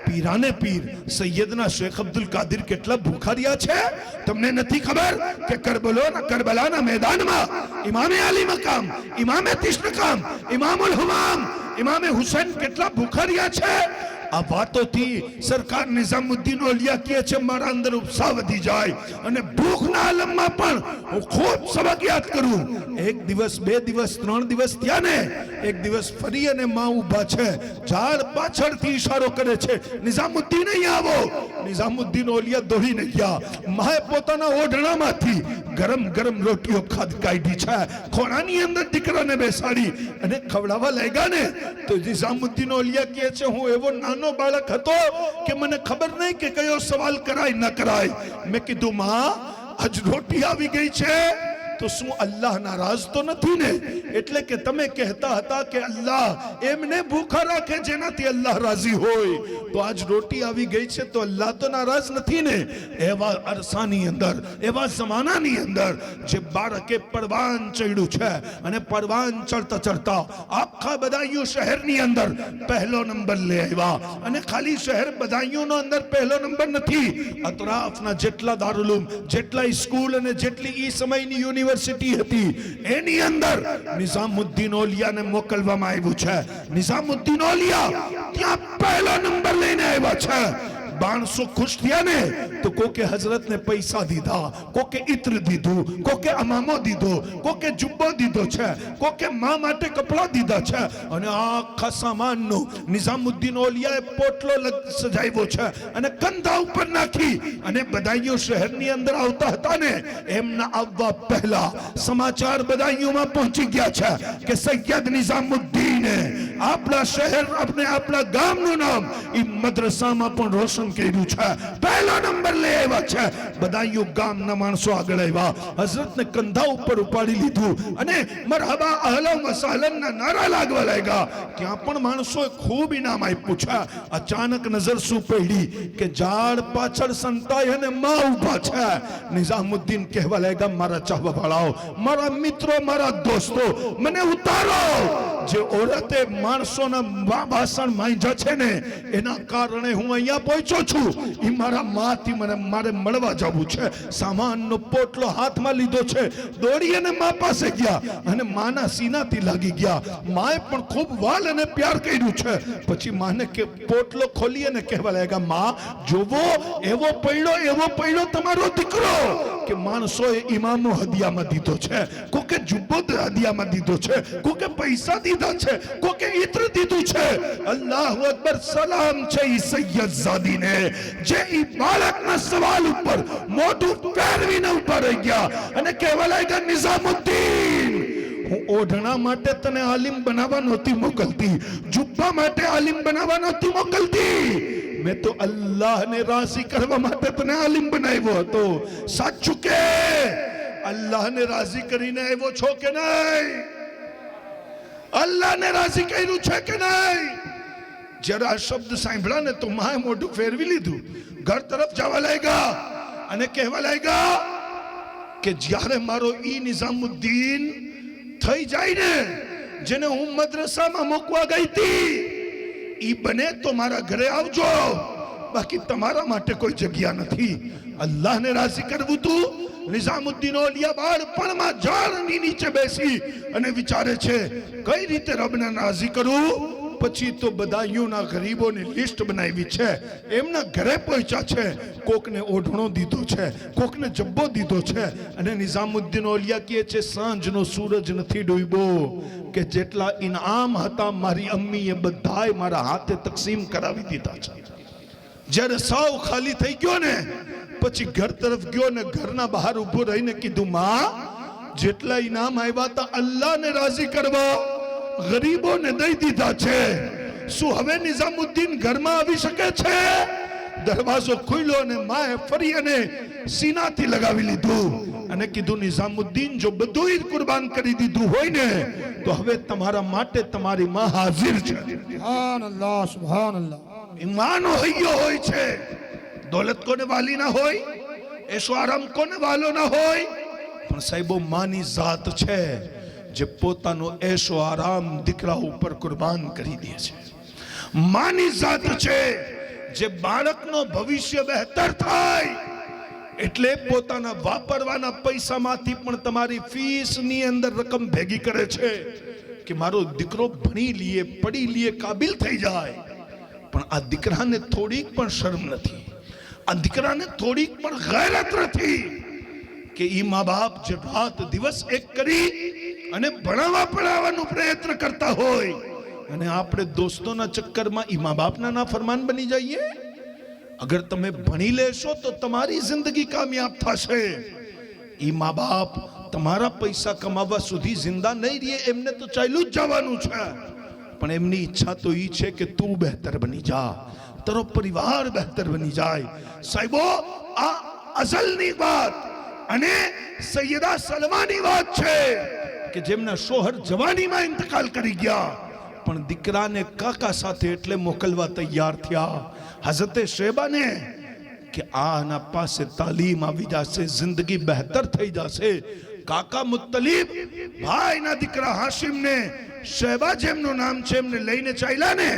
પીરાને પીર સૈયદના શેખ અબ્દુલ કાદિર કેટલા ભૂખા રહ્યા છે? તમને નથી ખબર કે કરબલાના મેદાનમાં ઇમામે આલી મકામ, ઇમામે તિશ મકામ, ઇમામુલ હુમામ, ઇમામે હુસૈન કેટલા ભૂખા રહ્યા છે? આ વાતોથી સરકાર નિઝામુદ્દીન औलिया કહે છે, મારા અંદર ઉત્સાહ વધી જાય અને ભૂખના આલમમાં પણ હું ખૂબ સબક યાદ કરું. એક દિવસ, 2 દિવસ, 3 દિવસ થયા ને, એક દિવસ ફરી અને માં ઊભા છે, ઝાડ પાછળથી ઈશારો કરે છે, નિઝામુદ્દીન અહીં આવો. નિઝામુદ્દીન औलिया દોડીને ગયા. માએ પોતાના ઓઢણામાંથી ગરમ ગરમ રોટીઓ કાઢી છે, ખોણાની અંદર દીકરાને બેસાડી અને ખવડાવવા લાગ્યા ને, તો નિઝામુદ્દીન औलिया કહે છે, હું એવો નાનો બાળક હતો કે મને ખબર નહીં કે કયો સવાલ કરાય ન કરાય. મેં કીધું, માં આજ રોટી આવી ગઈ છે, તો શું અલ્લાહ નારાજ તો નથી ને? એટલે કે તમે કહેતા હતા કે અલ્લાહ એમને ભૂખા રાખે જેનાથી અલ્લાહ રાજી હોય, તો આજ રોટી આવી ગઈ છે તો અલ્લાહ તો નારાજ નથી ને? એવા અરસાની અંદર, એવા જમાનાની અંદર જે બાળકે પરવાન ચડ્યું છે અને પરવાન ચડતા ચડતા આખા બદાયું શહેરની અંદર પહેલો નંબર લઈ આવ્યા. અને ખાલી શહેર બદાયુંનો અંદર પહેલો નંબર નથી, અતરાફના જેટલા દારુલુમ, જેટલા સ્કૂલ અને જેટલી ઈ સમયની યુનિવર્સિટી હતી એની અંદર નિઝામુદ્દીન ઓલિયાને મોકલવામાં આવ્યું છે. નિઝામુદ્દીન ઓલિયા ત્યાં પહેલો નંબર લઈને આવ્યા છે. 1200 ખુશ થયા ને તો કોકે હઝરત ને પૈસા દીધા, કોકે ઇત્ર દીધું, કોકે અમામો દીધો, કોકે જુબ્બો દીધો છે, કોકે માં માટે કપડા દીધા છે. અને આખા સામાનનો નિઝામુદ્દીન ઓલિયાએ પોટલો સજાવ્યો છે અને કંધા ઉપર નાખી અને બદાયું શહેરની અંદર આવતા હતા ને એમના આવવા પહેલા સમાચાર બદાયુંમાં પહોંચી ગયા છે કે સૈયદ નિઝામુદ્દીને આપણા શહેર, આપણા ગામનું નામ ઈ મદ્રસામાં પણ રોશન કર્યું છે. પહેલો નંબર લઈ આવ્યા છે. બદાયું ગામના માણસો આગળ આવ્યા, હઝરતને કંધા ઉપર ઉપાડી લીધું અને મરહબા અહલા વ સહલનના નારા લાગવા લાગ્યા. ત્યાં પણ માણસોએ ખૂબ ઇનામ આપ્યું છે. અચાનક નજર શું પડી કે ઝાડ પાછળ સંતાઈ અને માં ઊભા છે. નિઝામુદ્દીન કહેવા લાગ્યા, મારા ચાહવા વાળાઓ, મારા મિત્રો, મારા દોસ્તો, મને ઉતારો. જે ઓરતે માણસોના ભાષણ માંજ્યા છે ને એના કારણે હું અહીંયા પહોંચ્યો છું. એ મારા માથી મારે મળવા જવું છે. સામાનનો પોટલો હાથમાં લીધો છે, દોડી અને મા પાસે ગયા અને માના સીનાથી લાગી ગયા. માએ પણ ખૂબ વાલ અને પ્યાર કર્યું છે. પછી માને કે પોટલો ખોલી અને કહેવા લાગ્યા, માં જોવો, એવો પડ્યો તમારો દીકરો કે માણસોએ ઇમામો હદિયામાં દીધો છે, કોકે જુબ્બો હદિયામાં દીધો છે, કોકે પૈસા દીધા છે, કોકે ઇત્ર દીધું છે. અલ્લાહુ અકબર, સલામ છે ઈ સૈયદ ઝાદીને જે ઈ બાળકના સવાલ ઉપર મોઢું ફેરવીને ઉભા રહી ગયા અને કહેવા લાગ્યા, નિઝામુદ્દીન, હું ઓઢણા માટે તને આલિમ બનાવવા નહોતી મોકલતી, જુબ્બા માટે આલિમ બનાવવા નહોતી મોકલતી, મેં તો અલ્લાહને રાજી કરવા માટે તને આલિમ બનાવ્યો હતો. સાચું કે અલ્લાહને રાજી કરીને આવ્યો છો કે નહીં? અલ્લાહને રાજી કર્યું છે કે નહીં? જરા આ શબ્દ સાંભળ્યા ને તો માએ મોઢું ફેરવી લીધું, ઘર તરફ જવા લાગ્યા અને કહેવા લાગ્યા કે જ્યારે મારો ઈ નિઝામુદ્દીન થઈ જાય ને જેને હું મદ્રસામાં મૂકવા ગઈ હતી, ઈ બને તો મારા ઘરે આવજો, બાકી તમારા માટે કોઈ જગ્યા નથી. અલ્લાહને રાજી કરવું તું. નિઝામુદ્દીન ઓલિયા બાળપણમાં ઝાડની નીચે બેસી અને વિચારે છે કઈ રીતે રબને રાજી કરું. પછી તો બદાયુંના ગરીબોની લિસ્ટ બનાવી છે, એમના ઘરે પહોંચ્યા છે, કોકને ઓઢણો દીધો છે, કોકને જબ્બો દીધો છે. અને નિઝામુદ્દીન ઓલિયા કહે છે, સાંજનો સૂરજ નથી ડૂબ્યો કે જેટલા ઇનામ હતા મારી અમ્મીએ બધાય મારા હાથે તકસીમ કરાવી દીધા છે. જ્યારે સાવ ખાલી થઈ ગયો ને પછી ઘર તરફ ગયો ને ઘરના બહાર ઊભો રહીને કીધું, માં, જેટલા ઇનામ આવ્યા હતા અલ્લાહને રાજી કરવા ગરીબોને દઈ દીધા છે. શું હવે નિઝામુદ્દીન ઘરમાં આવી શકે છે? દરવાજો ખુલ્યો અને માએ ફરી અને સીનાથી લગાવી લીધું અને કીધું, નિઝામુદ્દીન, જો બધું કુરબાન કરી દીધું હોય ને તો હવે તમારા માટે તમારી માં હાજર છે. સુભાનઅલ્લાહ, સુભાનઅલ્લાહ. ઈમાનો હૈયો હોય છે. દોલત કોને વાલી ના હોય, એસો આરામ કોને વાલો ના હોય, પણ સાહેબો માની જાત છે જે પોતાનો એસો આરામ દીકરા ઉપર કુરબાન કરી દે છે. માની જાત છે જે બાળકનો ભવિષ્ય બહેતર થાય એટલે પોતાના વાપરવાના પૈસામાંથી પણ તમારી ફીસની અંદર રકમ ભેગી કરે છે કે મારો દીકરો ભણી લીએ, પડી લીએ, કાબિલ થઈ જાય. પણ આ દીકરાને થોડીક પણ શરમ નથી, આ દીકરાને થોડીક પણ ગૈરત નથી કે ઈ મા બાપ જે રાત દિવસ એક કરી અને ભણાવવા પડાવવાનો પ્રયત્ન કરતા હોય અને આપણે દોસ્તોના ચક્કરમાં ઈ મા બાપના નાફરમાન બની જઈએ. અગર તમે ભણી લેશો તો તમારી જિંદગી કામયાબ થશે. ઈ મા બાપ તમારા પૈસા કમાવા સુધી જિંદા નહીં રહે, એમને તો ચાલ્યું જ જવાનું છે. પણ એમની ઈચ્છા તો ઈ છે કે તું બહેતર બની જા, તારો પરિવાર બહેતર બની જાય. સાહેબો, આ અસલની વાત અને સૈયદા સલમાની વાત છે કે જેમના શોહર જવાનીમાં ઇંતકાલ કરી ગયા, પણ દીકરાને કાકા સાથે એટલે મોકલવા તૈયાર થયા હઝરતે શેબાને કે આના પાસે તાલીમ આવી જશે, જિંદગી બહેતર થઈ જશે. કાકા મુત્તલીબ ભાઈના દીકરા હાશિમને, શેબા જેમનું નામ છે, એમને લઈને ચાલ્યા ને.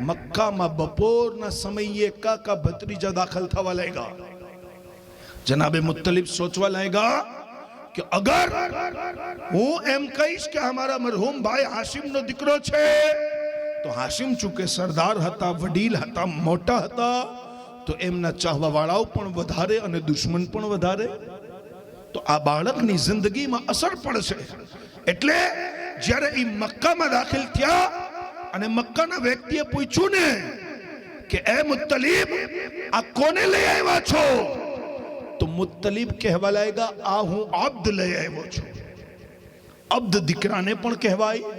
મક્કામાં બપોરના સમયે કાકા ભત્રીજા દાખલ થવા લાગ્યા. જનાબે મુત્તલીબ સોચવા લાગ્યા કે અગર હું એમ કહીશ કે અમારા મરહૂમ ભાઈ હાશિમનો દીકરો છે, તો હાશિમ ચૂકે સરદાર હતા, વડીલ હતા, મોટા હતા, તો એમના ચાહવા વાળાઓ પણ વધારે અને દુશ્મન પણ વધારે, તો આ બાળકની જિંદગીમાં અસર પડશે. એટલે જ્યારે એ મક્કામાં દાખલ થયા અને મક્કાના વ્યક્તિએ પૂછ્યું ને કે એ મુત્તલીબ આ કોને લઈ આવ્યા છો, તો મુત્તલીબ કહેવા લાગ્યા આ હું અબ્દ લઈ આવ્યો છું. અબ્દ દીકરાને પણ કહેવાય,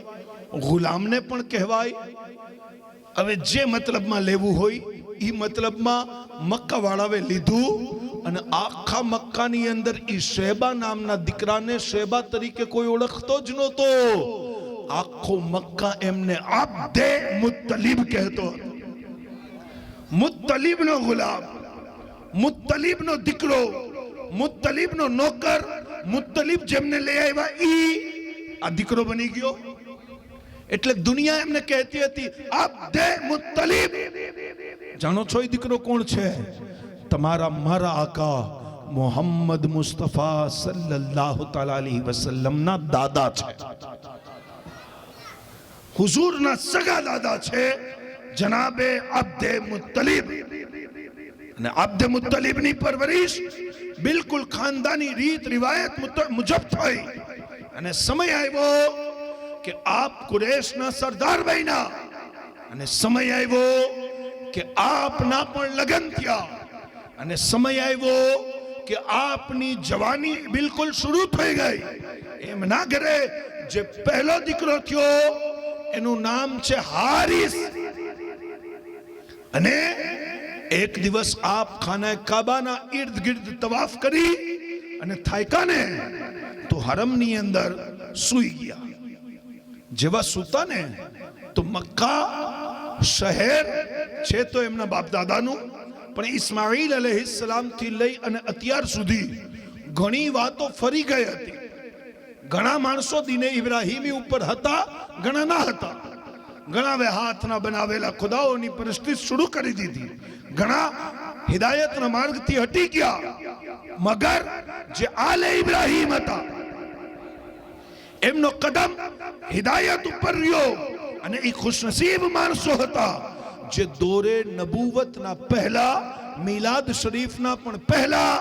ગુલામને પણ કહેવાય. હવે જે મતલબમાં લેવું હોય એ મતલબમાં મક્કા વાળાએ લીધું અને આખા મક્કાની અંદર ઈ શેબા નામના દીકરાને શેબા તરીકે કોઈ ઓળખતો જ નહોતો. આખો મક્કા એમને અબ્દે મુત્તલીબ કહેતો. મુત્તલીબનો ગુલામ, મુત્તલીબનો દીકરો, મુત્તલીબનો નોકર, મુત્તલીબ જેમને લઈ આવ્યા ઈ આ દીકરો બની ગયો. એટલે દુનિયા એમને કહેતી હતી અબ્દે મુત્તલીબ. જાણો છો એ દીકરો કોણ છે? તમારા મારા આકા મોહમ્મદ મુસ્તફા સલ્લલ્લાહુ તઆલા અલૈહિ વસલ્લમના દાદા છે, હુઝુરના સગા દાદા છે જનાબે અબ્દે મુત્તલીબ. અને અબ્દે મુત્તલીબની પરવરિશ બિલકુલ ખાનદાની રીત રિવાયત મુજબ થઈ અને સમય આવ્યો કે આપ કુરેશના સરદાર બન્યા અને સમય આવ્યો કે આપના પણ લગ્ન થયા અને સમય આવ્યો કે આપની જવાની બિલકુલ શરૂ થઈ ગઈ. એમના ઘરે જે પહેલો દીકરો થયો એનું નામ છે હારિસ. અને એક દિવસ આપ ખાના કાબાના ઇર્દ ગિર્દ તવાફ કરી અને થાક્યા ને તો હરમની અંદર સૂઈ ગયા. જેવા સૂતા ને તો મક્કા શહેર છે તો એમના બાપ દાદાનું, પણ ઇસ્માઈલ અલૈહિસ્સલામ થી લઈ અને અત્યાર સુધી ઘણી વાતો ફરી ગઈ હતી. ઘણા માણસો દીને ઇબ્રાહીમી ઉપર હતા, ઘણા ના હતા. ઘણા હાથના બનાવેલા ખુદાઓની પરિસ્થિતિ શરૂ કરી દીધી, ઘણા હિદાયતના માર્ગથી હટી ગયા. મગર જે આલે ઇબ્રાહીમ હતા એમનો કદમ હિદાયત ઉપર રહ્યો અને એ ખુશનસીબ માણસો હતા જે દોરે નબુવતના પહેલા, મિલાદ શરીફના પણ પહેલા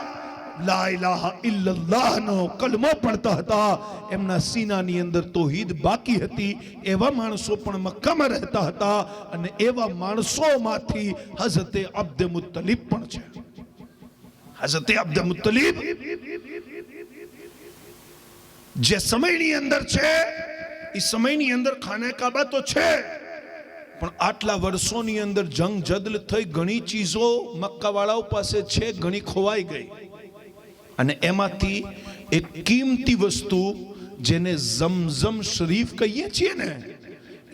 લા ઇલાહા ઇલ્લલ્લાહનો કલમો પડતા હતા. એમના સીનાની અંદર તૌહીદ બાકી હતી. એવા માણસો પણ મક્કામાં રહેતા હતા અને એવા માણસોમાંથી હઝરતે અબ્દ મુત્તલીબ પણ છે. હઝરતે અબ્દ મુત્તલીબ જે સમયની અંદર છે એ સમયની અંદર ખાને કાબા તો છે, પણ આટલા વર્ષોની અંદર જંગ જદલ થઈ, ઘણી ચીજો મક્કાવાળાઓ પાસે છે, ઘણી ખોવાઈ ગઈ. અને એમાંથી એક કિંમતી વસ્તુ જેને ઝમઝમ શરીફ કહીએ છીએ ને,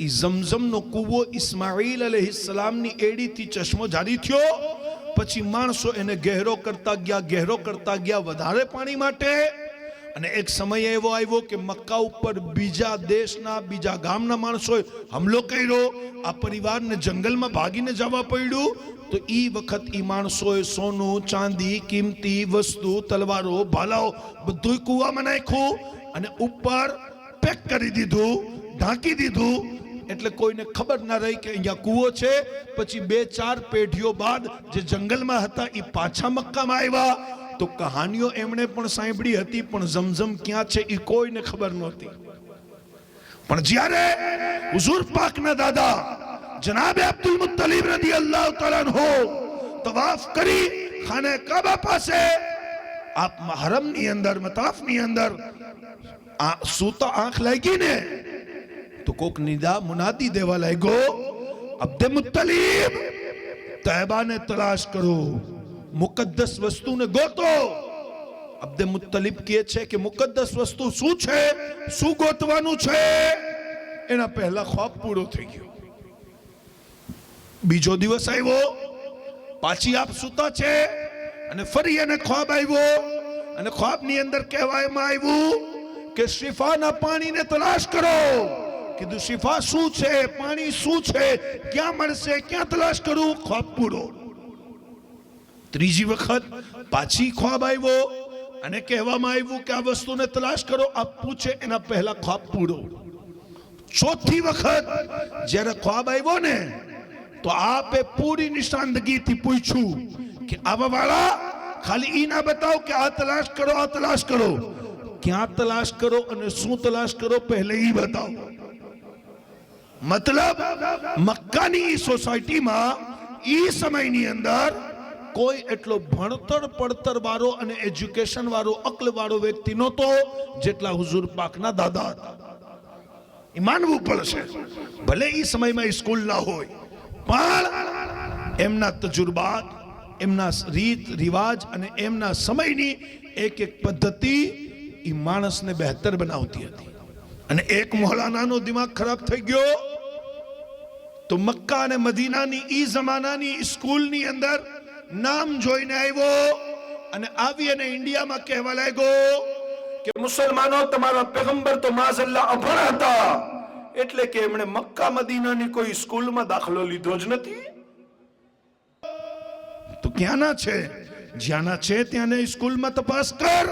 એ ઝમઝમનો કૂવો ઇસ્માઈલ અલૈહિસ્સલામની એડીથી ચશ્મો જારી થયો. પછી માણસો એને ગહેરો કરતા ગયા વધારે પાણી માટે. અને એક સમય એવો આવ્યો કે મક્કા ઉપર બીજા દેશના, બીજા ગામના માણસોએ હુમલો કર્યો. આ પરિવારને જંગલમાં ભાગીને જવા પડ્યું. તો એ વખત એ માણસોએ સોનું, ચાંદી, કિંમતી વસ્તુ, તલવારો, ભાલાઓ બધું કૂવામાં નાખ્યું અને ઉપર પેક કરી દીધું, ઢાંકી દીધું. એટલે કોઈને ખબર ના રહી કે અહીંયા કૂવો છે. પછી 2-4 પેઢીઓ બાદ જે જંગલમાં હતા એ પાછા મક્કામાં આવ્યા. તો કહાનીઓ એમણે પણ સાંભળી હતી, પણ ઝમઝમ ક્યાં છે એ કોઈને ખબર નહોતી. પણ જ્યારે હુઝુર પાકના દાદા જનાબે અબ્દુલ મુત્તલીબ રદિયલ્લાહુ તઆલા અન્હુ તવાફ કરી ખાને કાબા પાસે આપ હરમની અંદર, મતાફની અંદર સૂતા આંખ લાગી ને તો કોક નિદા મુનાદી દેવા લાગ્યો, અબ્દે મુત્તલીબ તૈબાને તલાશ કરો, મુકદ્દસ વસ્તુને ગોતો. અબ્દે મુત્તલિબ કહે છે કે મુકદ્દસ વસ્તુ શું છે, શું ગોતવાનું છે, એના પહેલા ખ્વાબ પૂરો થઈ ગયો. બીજો દિવસ આવ્યો, પાછી આપ સૂતા છે અને ફરી એને ખ્વાબ આવ્યો અને ખ્વાબની અંદર કહેવામાં આવ્યું કે શિફાના પાણીને તલાશ કરો. કીધું શિફા શું છે, પાણી શું છે, ક્યાં મળશે, ક્યાં તલાશ કરું? ખ્વાબ પૂરો. ત્રીજી વખત પાછી ખ્વાબ આવ્યો અને કહેવામાં આવ્યું કે આ વસ્તુને તલાશ કરો. આપ પૂછે એના પહેલા ખ્વાબ પૂરો. ચોથી વખત જ્યારે ખ્વાબ આવ્યો ને તો આપે પૂરી નિશાનદગીથી પૂછ્યું કે આવા વાળા ખાલી ઈ ના બતાવો કે આ તલાશ કરો, આ તલાશ કરો. ક્યાં તલાશ કરો અને શું તલાશ કરો પહેલે ઈ બતાવો. મતલબ મક્કાની સોસાયટીમાં ઈ સમયની અંદર કોઈ એટલો ભણતર પડતર વાળો અને એજ્યુકેશન વાળો અક્લ વાળો વ્યક્તિ નહોતો જેટલા હુઝુર પાકના દાદા હતા. એ માનવું પડશે. ભલે ઈ સમયમાં સ્કૂલ ના હોય પણ એમના તજુર્બાત, એમના રીત રિવાજ અને એમના સમયની એક એક પદ્ધતિ ઈ માણસને બહેતર બનાવતી હતી. અને એક મૌલાનાનો દિમાગ ખરાબ થઈ ગયો તો મક્કા અને મદીનાની ઈ જમાનાની સ્કૂલની અંદર નામ જોઈને આવ્યો અને આવી અને ઇન્ડિયામાં કહેવા લાગ્યો કે મુસલમાનો તમારા પેગમ્બર તો માઝલ્લા અભણ હતા એટલે કે એમણે મક્કા મદીનાની કોઈ સ્કૂલમાં દાખલો લીધો જ નથી. તો ક્યાંના છે? જ્યાંના છે ત્યાંને સ્કૂલમાં તપાસ કર.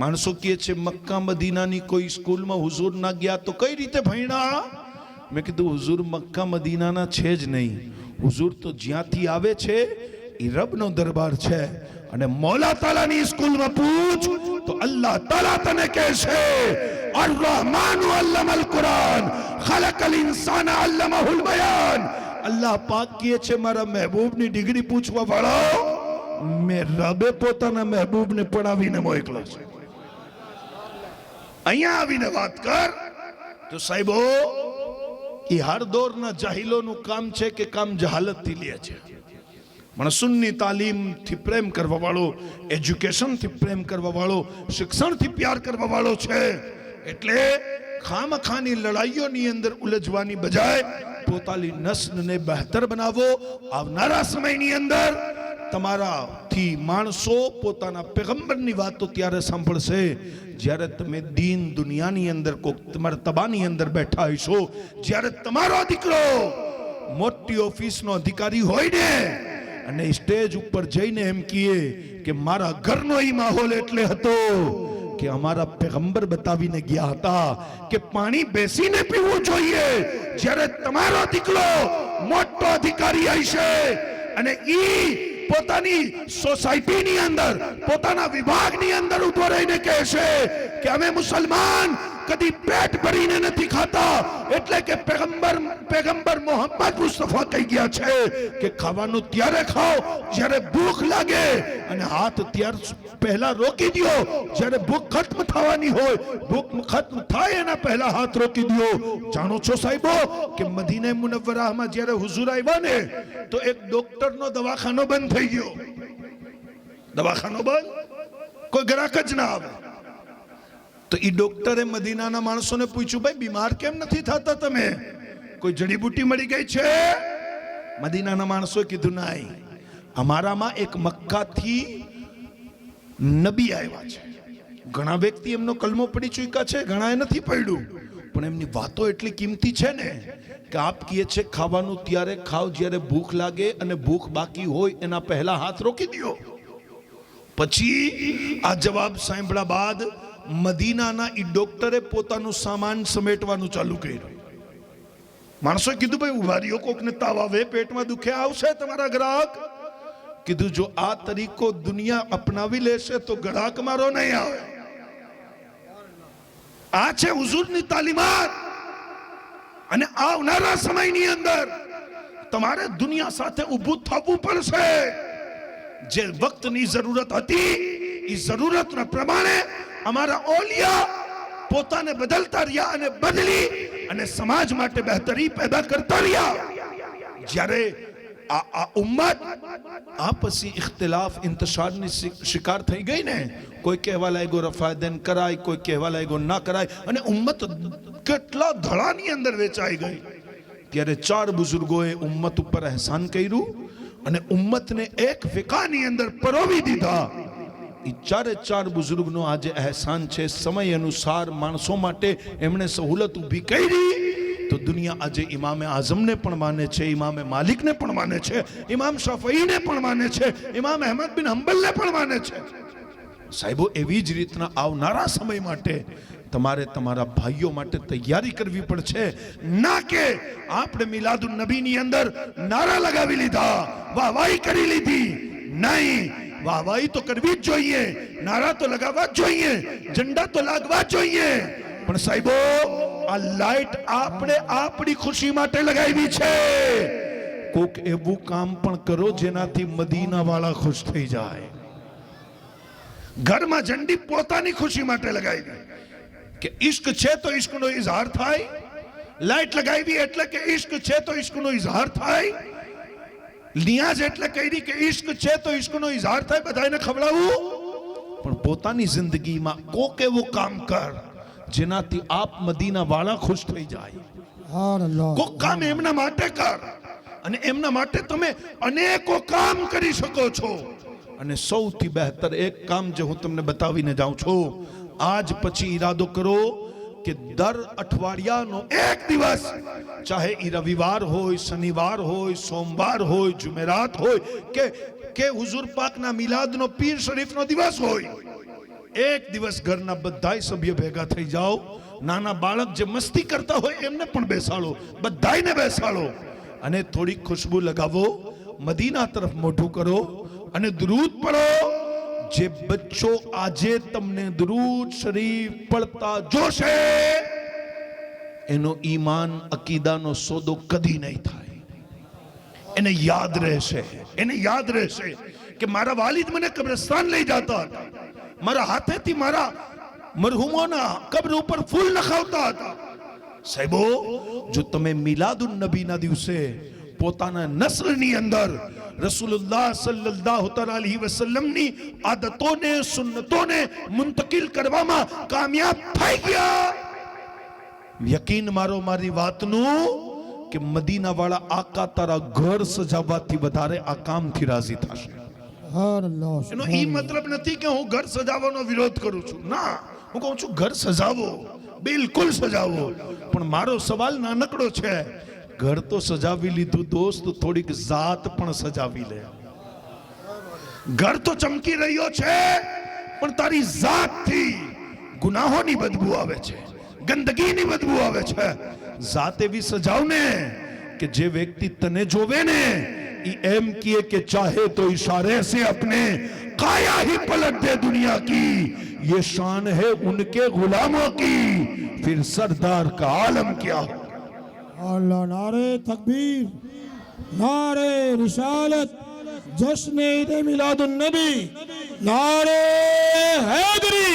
માણસો કહે છે મક્કા મદીનાની કોઈ સ્કૂલમાં હુઝુર ના ગયા તો કઈ રીતે ભણ્યા? મેં કીધું હુઝુર મક્કા મદીનાના છે જ નહીં. હુઝુર તો જ્યાંથી આવે છે એ રબનો દરબાર છે. અને મૌલા તાલાની સ્કૂલમાં પૂછ તો અલ્લાહ તાલા તને કહે છે અર રહમાન અલ્લમલ કુરાન ખલકલ ઇન્સાન અલ્લમહુલ બયાન. અલ્લાહ પાક કહે છે મારા મહેબૂબની ડિગ્રી પૂછવા વાળો મેં રબે પોતાના મહેબૂબને પડાવીને મોકલ્યો છે. અહીંયા આવીને વાત કર તો સાહેબો એ હર દોરના જાહિલોનું કામ છે કે કામ જહાલતથી લે છે. પણ સુન્ની તાલીમથી પ્રેમ કરવા વાળો, એજ્યુકેશનથી પ્રેમ કરવા વાળો, શિક્ષણથી પ્યાર કરવા વાળો છે. એટલે ખામખાની લડાઈઓની અંદર ઉલઝવાની બજાય પોતાની નસ્લને બહેતર બનાવો. આવનારા સમયની અંદર તમારાથી માણસો પોતાના પેગમ્બરની વાતો ત્યારે સાંભળશે જ્યારે તમે દીન દુનિયાની અંદર કોક તમારા તબાની અંદર બેઠા હશો. જ્યારે તમારો દીકરો મોટી ઓફિસનો અધિકારી હોય ને અને સ્ટેજ ઉપર જઈને એમ કહે કે મારા ઘરનો ઈ માહોલ એટલે હતો કે અમારા પેગમ્બર બતાવીને ગયા હતા કે પાણી બેસીને પીવું જોઈએ. જ્યારે તમારો દીકરો મોટો અધિકારી હશે અને ઈ પોતાની સોસાયટીની અંદર પોતાના વિભાગની અંદર ઉભો રહીને કહેશે કે અમે મુસલમાન કદી પેટ ભરીને નથી ખાતા એટલે કે પેગમ્બર મોહમ્મદ મુસ્તફા કહી ગયા છે કે ખાવાનું ત્યારે ખાઓ જ્યારે ભૂખ લાગે અને હાથ ત્યારે પહેલા રોકી દો. જ્યારે ભૂખ ખત્મ થવાની હોય, ભૂખ ખત્મ થાય એના પહેલા હાથ રોકી દો. જાણો છો સાહેબો કે મદીના મુનવ્વરામાં જ્યારે હુઝુર આવ્યા ને તો એક ડોક્ટરનો દવાખાનો બંધ થઈ ગયો. દવાખાનો બંધ, કોઈ ગ્રાહક જ ના આવે. તો ઈ ડોક્ટરે મદીનાના માણસોને પૂછ્યું ભાઈ બીમાર કેમ નથી થતા તમે? કોઈ જડીબુટી મળી ગઈ છે? મદીનાના માણસોએ કીધું નહીં, અમારામાં એક મક્કાથી નબી આવ્યા છે. ઘણા વ્યક્તિ એમનો કલમો પડી ચૂક્યા છે, ઘણાએ નથી પડ્યું, પણ એમની વાતો એટલી કિંમતી છે ને કે આપ કહે છે ખાવાનું ત્યારે ખાવ જ્યારે ભૂખ લાગે અને ભૂખ બાકી હોય એના પહેલા હાથ રોકી દો. પછી આ જવાબ સાંભળ્યા બાદ મદીનાના ઈ ડોક્ટરે પોતાનું સામાન સમેટવાનું ચાલુ કર્યું. માણસોએ કીધું ભાઈ ઉભા રહ્યો, કોકને તાવ આવે, પેટમાં દુખે, આવશે તમારા ગ્રાહક. કીધું જો આ તરીકો દુનિયા અપનાવી લેશે તો ગ્રાહક મારો નહીં આવે. આ છે હુઝુરની તાલીમાત. અને આવનારા સમયની અંદર તમારે દુનિયા સાથે ઊભું થવું પડશે. જે વક્તની જરૂરત હતી એ જરૂરતના પ્રમાણે અમારા ઓલિયા પોતાને બદલતા રહ્યા અને બદલી અને સમાજ માટે બહેતરી પેદા કરતા રહ્યા. જ્યારે આ ઉમ્મત આ પછી ઇખ્તિલાફ ઇન્તશારની શિકાર થઈ ગઈ ને. કોઈ કહેવા લાગ્યો રફાદન કરાય, કોઈ કહેવા લાગ્યો ના કરાય, અને ઉમ્મત કેટલા ધડાની અંદર વેચાઈ ગઈ. ત્યારે 4 બુઝુર્ગોએ ઉમ્મત ઉપર અહેસાન કર્યું અને ઉમ્મતને એક ફિકાની અંદર પરોવી દીધા. એ 4 બુઝુર્ગનો આજે અહેસાન છે. સમય અનુસાર માણસો માટે એમણે સહુલત ઊભી કરી તો દુનિયા આજે ઇમામે આઝમને પણ માને છે, ઇમામે માલિકને પણ માને છે, ઇમામ શાફીને પણ માને છે, ઇમામ અહેમદ બિન હંબલને પણ માને છે. સાહેબો, એવી જ રીતના આવનારા સમય માટે તમારે તમારા ભાઈઓ માટે તૈયારી કરવી પડશે. ના કે આપણે મિલાદુન નબીની અંદર નારા લગાવી લીધા, વાહવાહી કરી લીધી. નહીં, વાહવાહી તો કરવી જ જોઈએ, નારા તો લગાવવા જ જોઈએ, ઝંડા તો લાગવા જ જોઈએ. પણ સાહેબો, આ લાઈટ આપણે આપણી ખુશી માટે લગાવી છે. કોક એવું કામ પણ કરો જેનાથી મદીના વાળા ખુશ થઈ જાય. ઘરમાં ઝંડી પોતાની ખુશી માટે લગાવી કે ઇશ્ક છે તો ઇશ્કનો ઇઝહાર થાય. લાઈટ લગાવી એટલે કે ઇશ્ક છે તો ઇશ્કનો ઇઝહાર થાય. નિયાઝ એટલે કહી કે ઇશ્ક છે તો ઇશ્કનો ઇઝહાર થાય, બધાને ખવડાવવું. પણ પોતાની જિંદગીમાં કોક એવું કામ કર જેનાથી આપ મદીના વાળા ખુશ થઈ જાય. કોક કામ એમના માટે કર, અને એમના માટે તમે અનેકો કામ કરી શકો છો. અને સૌથી બહેતર એક કામ જે હું તમને બતાવીને જાઉં છું, આજ પછી ઈરાદો કરો કે દર અઠવાડિયાનો એક દિવસ, ચાહે એ રવિવાર હોય, શનિવાર હોય, સોમવાર હોય, જુમેરાત હોય કે હુઝુર પાકના મિલાદનો પીર શરીફનો દિવસ હોય, એક દિવસ ઘરના બધાય સભ્ય ભેગા થઈ જાઓ. નાના બાળક જે મસ્તી કરતા હોય એમને પણ બેસાડો, બધાયને બેસાડો અને થોડી ખુશ્બુ લગાવો, મદીના તરફ મોઢું કરો અને દરૂદ પડો. જે બચ્ચો આજે તમને દરૂદ શરીફ પડતા જોશે એનો ઈમાન અકીદાનો સોદો કદી નહીં થાય. એને યાદ રહેશે, એને યાદ રહેશે કે મારા વાલિદ મને કબ્રસ્તાન લઈ જતા હતા, મારા હાથેથી મારા મરહુમોના કબ્ર ઉપર ફૂલ નખાવતા હતા. સાહેબો, જો તમે મિલાદુન નબીના દિવસે પોતાના નસ્લની અંદર રસૂલુલ્લાહ સલ્લલ્લાહુ અલૈહિ વસલ્લમની આદતોને, સુન્નતોને મુંતકિલ કરવામાં કામયાબ થઈ ગયા, યકીન મારો મારી વાતનું કે મદીના વાળા આકા તારા ઘર સજાવવાથી વધારે આ કામથી રાજી થશે. એનો ઈ મતલબ નથી કે હું ઘર સજાવવાનો વિરોધ કરું છું. ના, હું કહું છું ઘર સજાવો, બિલકુલ સજાવો. પણ મારો સવાલ નાનકડો છે, ઘર તો સજાવી લીધું દોસ્ત, થોડીક જાત પણ સજાવી લે. ઘર તો ચમકી રહ્યો છે પણ તારી જાતથી ગુનાહોની બદબુ આવે છે, ગંદગીની બદબુ આવે છે. જાત એવી સજાવ ને કે જે વ્યક્તિ તને જોવે ને એ એમ કહે કે ચાહે તો इशारे से अपने काया ही पलट दे दुनिया की, ये शान है उनके गुलामों की, फिर सरदार का आलम क्या हो. अल्लाह, नारे तकबीर, नारे रिसालत, जश्न ईद मिलादुन नबी, नारे हैदरी.